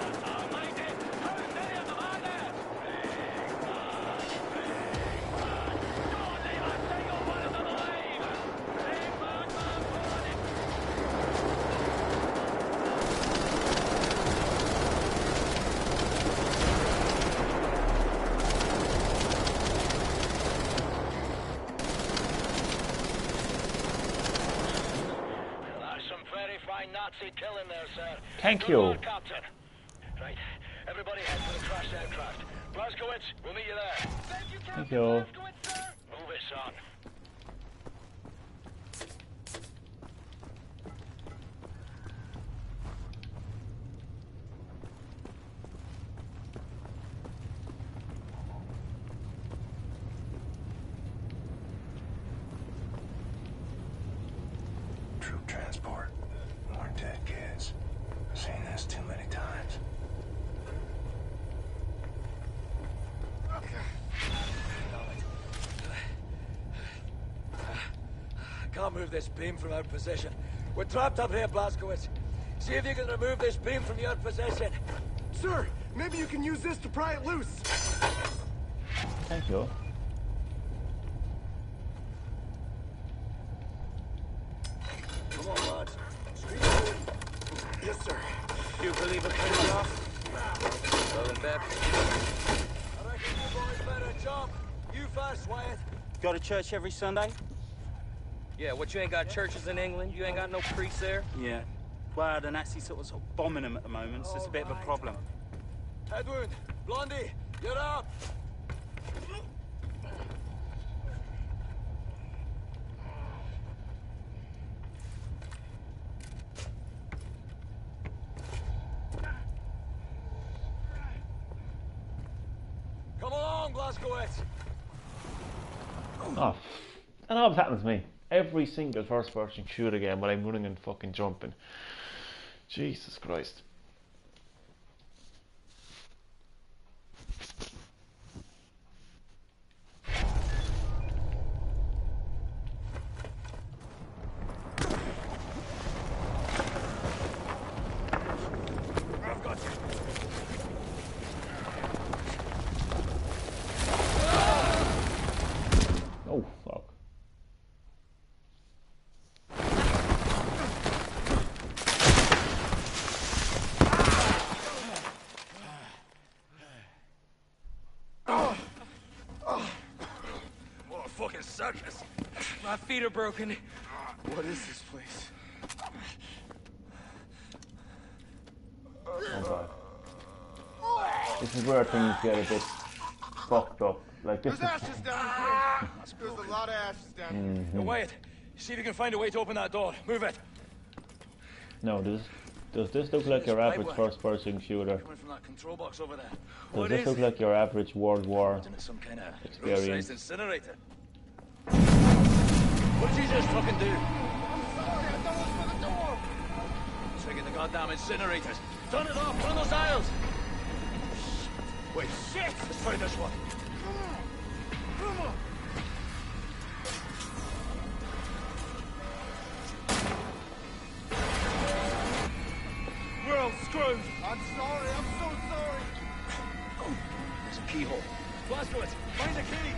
B: Nazi killing there, sir.
A: Thank
B: Good
A: you.
B: work, Captain. Right, everybody head for the crashed aircraft. Blaskowitz, we'll meet you there. Thank you, Captain.
A: Thank you.
B: Blaskowitz, sir. Move it, son.
D: troop transport. More dead kids. I've seen this too many times.
E: I can't move this beam from our position. We're trapped up here, Blazkowicz. See if you can remove this beam from your position.
C: Sir, maybe you can use this to pry it loose.
A: Thank you.
E: Come on, lads.
C: Yes, sir.
E: You believe it came off? Well, in bed. I reckon you boys better jump. You first, Wyatt.
F: Go to church every Sunday?
G: Yeah, what, you ain't got churches in England? You ain't got no priests there?
F: Yeah. Well, the Nazis sort of bombing them at the moment, so it's a bit of a problem.
E: Edward, Blondie, you're up. Come along, Blazkowicz.
A: Oh, that always happens to me. Every single first person shooter game when I'm running and fucking jumping. Jesus Christ.
E: I've got you.
A: Oh, fuck.
E: What a fucking circus.
G: My feet are broken.
C: What is this place?
A: Oh god. This is where things get a bit fucked up. Like this
C: There's
A: is...
C: ashes down here. There's a lot of ashes down here.
E: Hey, Wyatt, see if you can find a way to open that door. Move it.
A: No, does this look like your average first person shooter?
E: Coming from that control box over there.
A: Does
E: What
A: this
E: is
A: look
E: it?
A: like your average World War?
E: Isn't it some kind of
A: Experience.
E: road-sized incinerator? What did you just fucking do?
C: I'm sorry, I thought it was for the door.
E: Trigger the goddamn incinerators. Turn it off, turn those dials. Wait, shit! Let's try this one.
C: Come on.
E: We're all screwed.
C: I'm sorry, I'm so sorry.
E: There's a keyhole. Blazkowicz, find the key.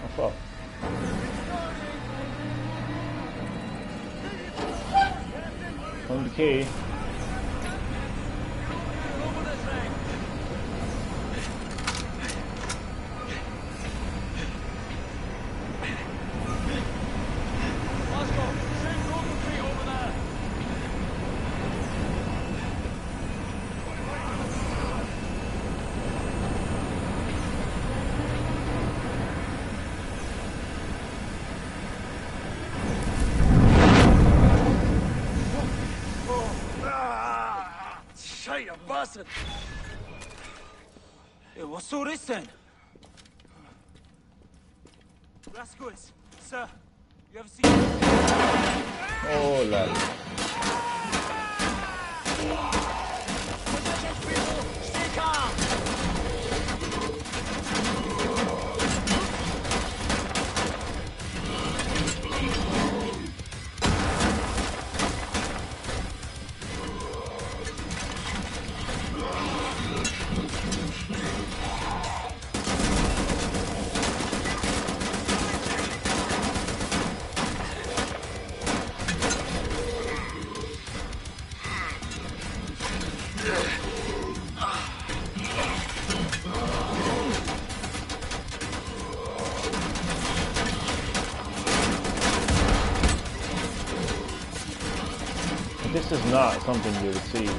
A: Oh fuck. Find the key.
E: Open this thing. Blazko, shoot broken tree over there. Shite, you bastard!
F: Yeah, what's all this then? Blazkowicz, sir, you ever seen...
A: Oh lad.
E: Stay calm!
A: This is not something you would see in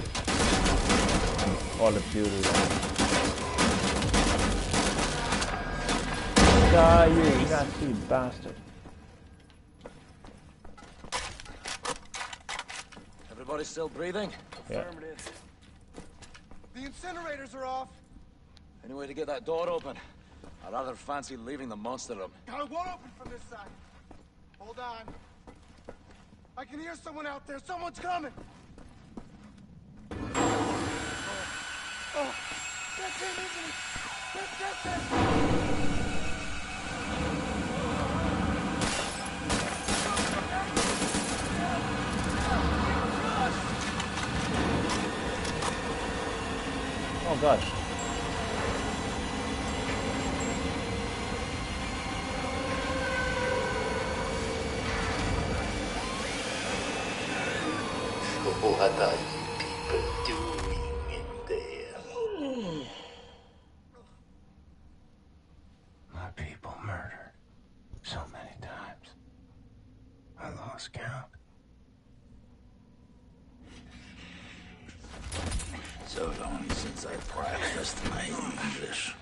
A: all the shooters. Die, you nasty bastard.
E: Everybody still breathing?
A: Yeah.
C: Affirmative. The incinerators are off.
E: Any way to get that door open? I rather fancy leaving the monster room.
C: I won't open from this side. Hold on. I can hear someone out there. Someone's coming. Oh, that's him, isn't it? That's him.
A: Oh God.
H: What are you people doing in there?
D: My people murdered so many times. I lost count.
H: So long since I practiced my English.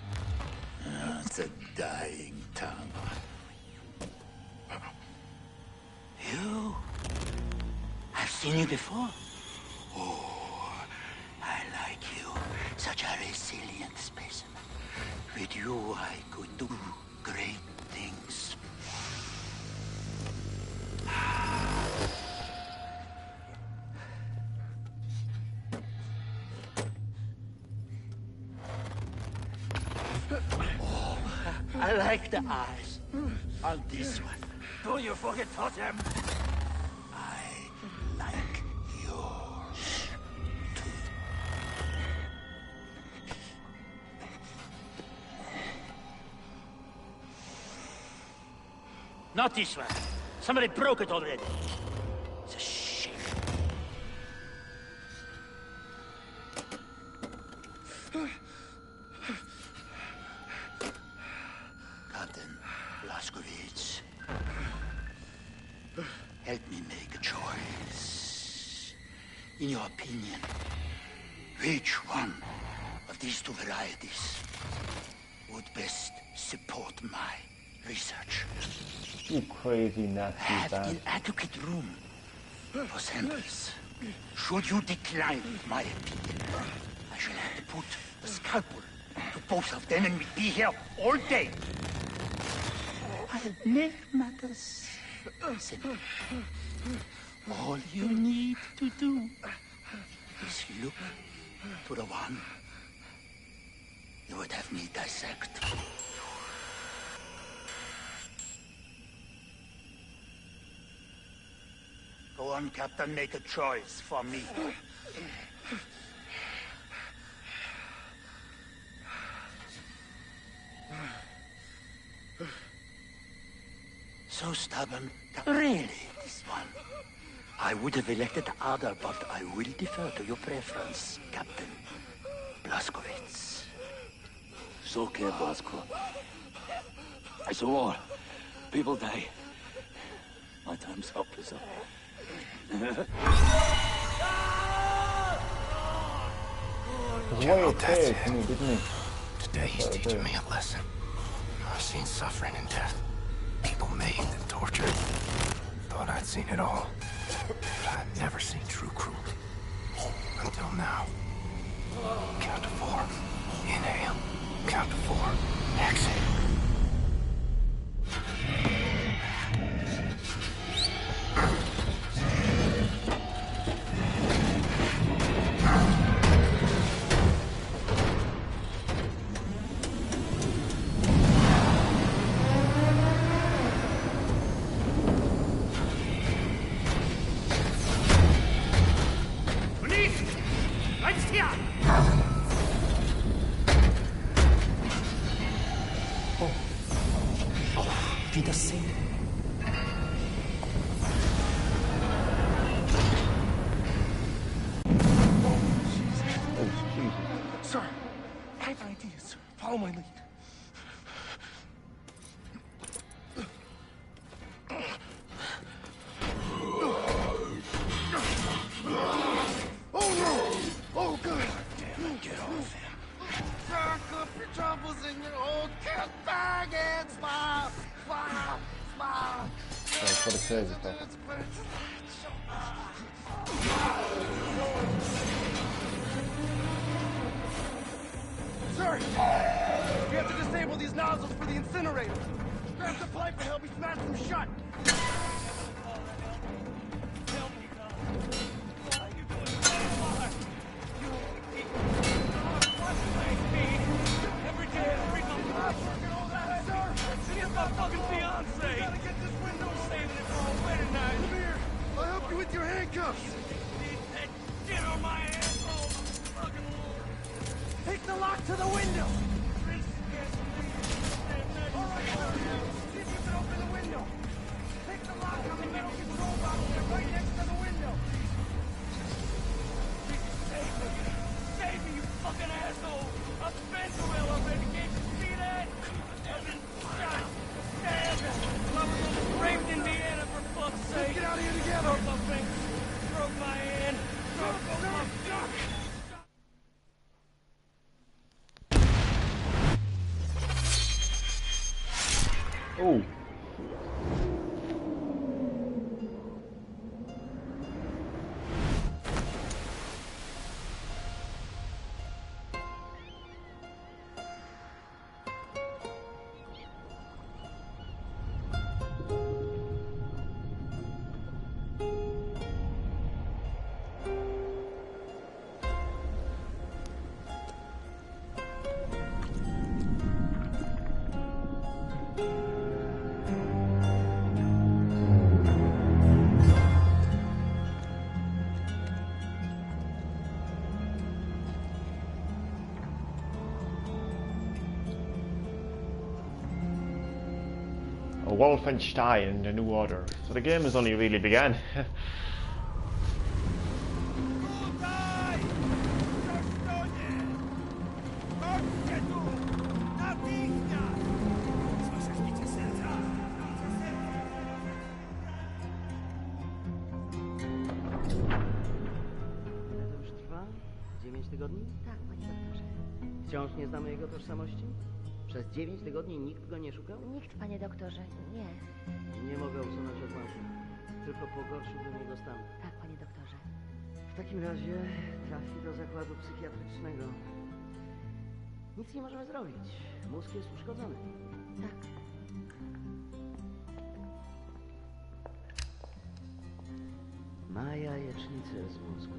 H: It's a dying tongue. You? I've seen you before. Oh, I like you. Such a resilient specimen. With you, I could do great things. Oh, I like the eyes on this one. Do you forget him? I like yours too.
I: Not this one. Somebody broke it already. It's a shame.
H: Captain Blazkowicz, help me make a choice. In your opinion, which one of these two varieties would best support my research?
A: You crazy Nazi
H: Have
A: bastard.
H: the adequate room for samples. Should you decline my opinion, I shall have to put a scalpel to both of them and we'll be here all day. I'll make matters simple. All you need to do is look to the one you would have me dissect. Go on, Captain, make a choice for me. So stubborn. Really, this one? I would have elected the other, but I will defer to your preference, Captain Blazkowicz.
J: It's okay, Blazko. It's a war. People die. My time's up, is up.
A: General Ted, didn't he?
D: Today he's teaching me a lesson. I've seen suffering and death. People maimed and tortured. Thought I'd seen it all. But I've never seen true cruelty. Until now. Count to 4. Inhale. Count to 4. Exhale.
C: Sir, I have ideas. Follow my lead. Oh no! Oh good!
D: Damn it, get off him.
C: Rock up your troubles in your old cat bag and smile! Smile! Smile!
A: That's what it says.
C: Sir! We have to disable these nozzles for the incinerator. Grab the pipe and help me smash them shut.
A: Oh. Wolfenstein, the New Order. So the game has only really began.
K: Tygodni?
L: Tak, panie doktorze.
K: Wciąż nie znamy jego tożsamości? Przez 9 tygodni nikt go nie szukał?
L: Nikt, panie doktorze, nie.
K: Nie mogę usunąć odłamków. Tylko pogorszyłbym jego stan.
L: Tak, panie doktorze.
K: W takim razie trafi do zakładu psychiatrycznego. Nic nie możemy zrobić. Mózg jest uszkodzony.
L: Tak.
K: Ma jajecznicę z mózgu.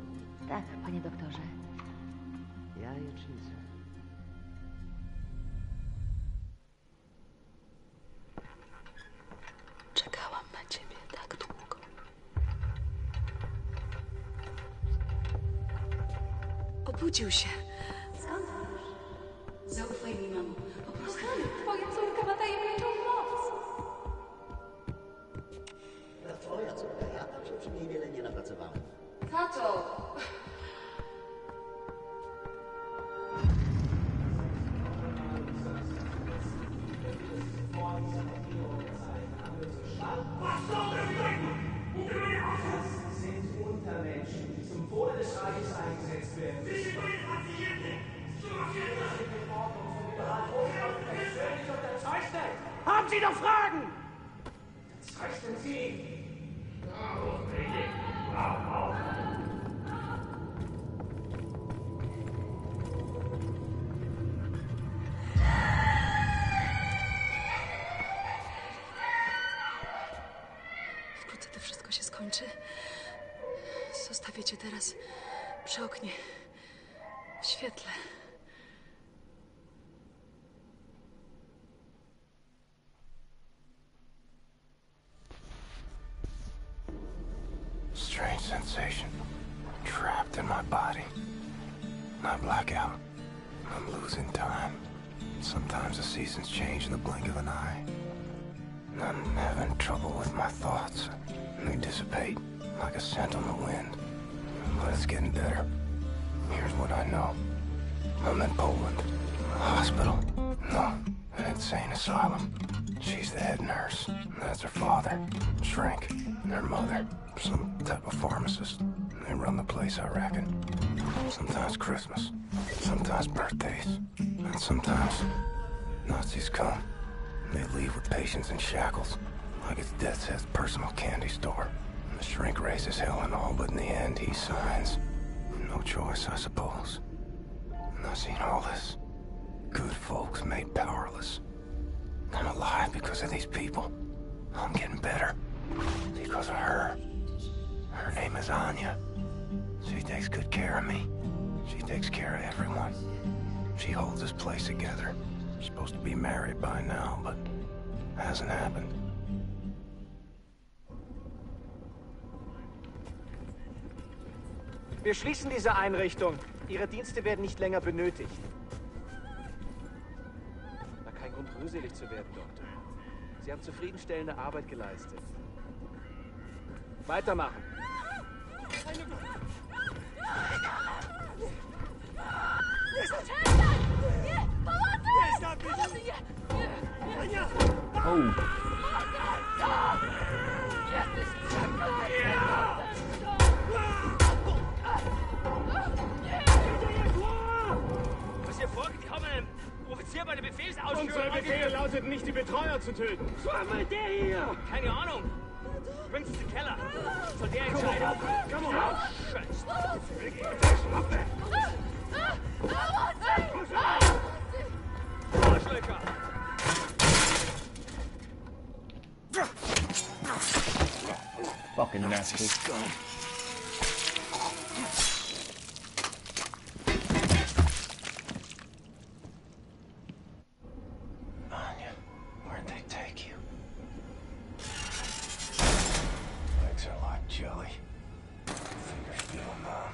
L: Tak, panie doktorze.
K: Jajecznicę.
M: Czekałam na ciebie tak długo. Obudził się. Skąd wiesz? Zaufaj mi, mamo. Po prostu twoja córka ma tajemniczą moc.
K: To twoja córka. Ja tam się przy niej wiele nie napracowałem.
M: Tato!
I: Haben Sie noch Fragen?
C: Zeichnen Sie!
M: Wkrótce to wszystko się skończy. Zostawię cię teraz przy oknie, w świetle.
D: Strange sensation. Trapped in my body. I black out. I'm losing time. Sometimes the seasons change in the blink of an eye. I'm having trouble with my thoughts. They dissipate like a scent on the wind. But it's getting better. Here's what I know. I'm in Poland. A hospital. No, an insane asylum. She's the head nurse. That's her father. Shrink. And her mother. Some type of pharmacist. They run the place, I reckon. Sometimes Christmas. Sometimes birthdays. And sometimes Nazis come. They leave with patients in shackles. Like it's Death's Head's personal candy store. And the shrink raises hell and all, but in the end he signs. No choice, I suppose. And I've seen all this. Good folks made powerless. I'm alive because of these people. I'm getting better. Because of her. Her name is Anya. She takes good care of me. She takes care of everyone. She holds this place together. She's supposed to be married by now, but hasn't happened.
N: Wir schließen diese Einrichtung. Ihre Dienste werden nicht länger benötigt. Na, kein Grund.
E: Mühselig zu werden, Doktor. Sie haben zufriedenstellende Arbeit geleistet. Weitermachen.
A: Oh.
I: Was hier vorgekommen? Offizier bei der Befehlsausführung.
E: Unsere Befehle lauteten nicht, die Betreuer zu töten.
I: Was war mit der hier? Keine Ahnung. Bringt es in den Keller. Soll der entscheiden.
E: Komm on.
I: Scheiße. Arschlöcher.
A: Fucking nasty.
D: Anya, where'd they take you? Legs are like jelly. Fingers feel numb.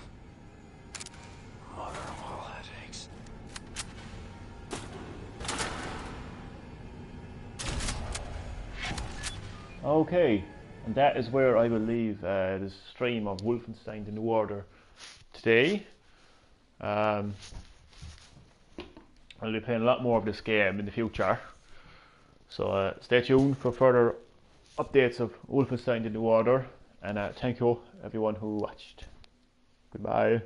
D: Mother of all headaches.
A: Okay, and that is where I will leave this stream of Wolfenstein: The New Order today. I'll be playing a lot more of this game in the future, so stay tuned for further updates of Wolfenstein: The New Order, and thank you everyone who watched. Goodbye.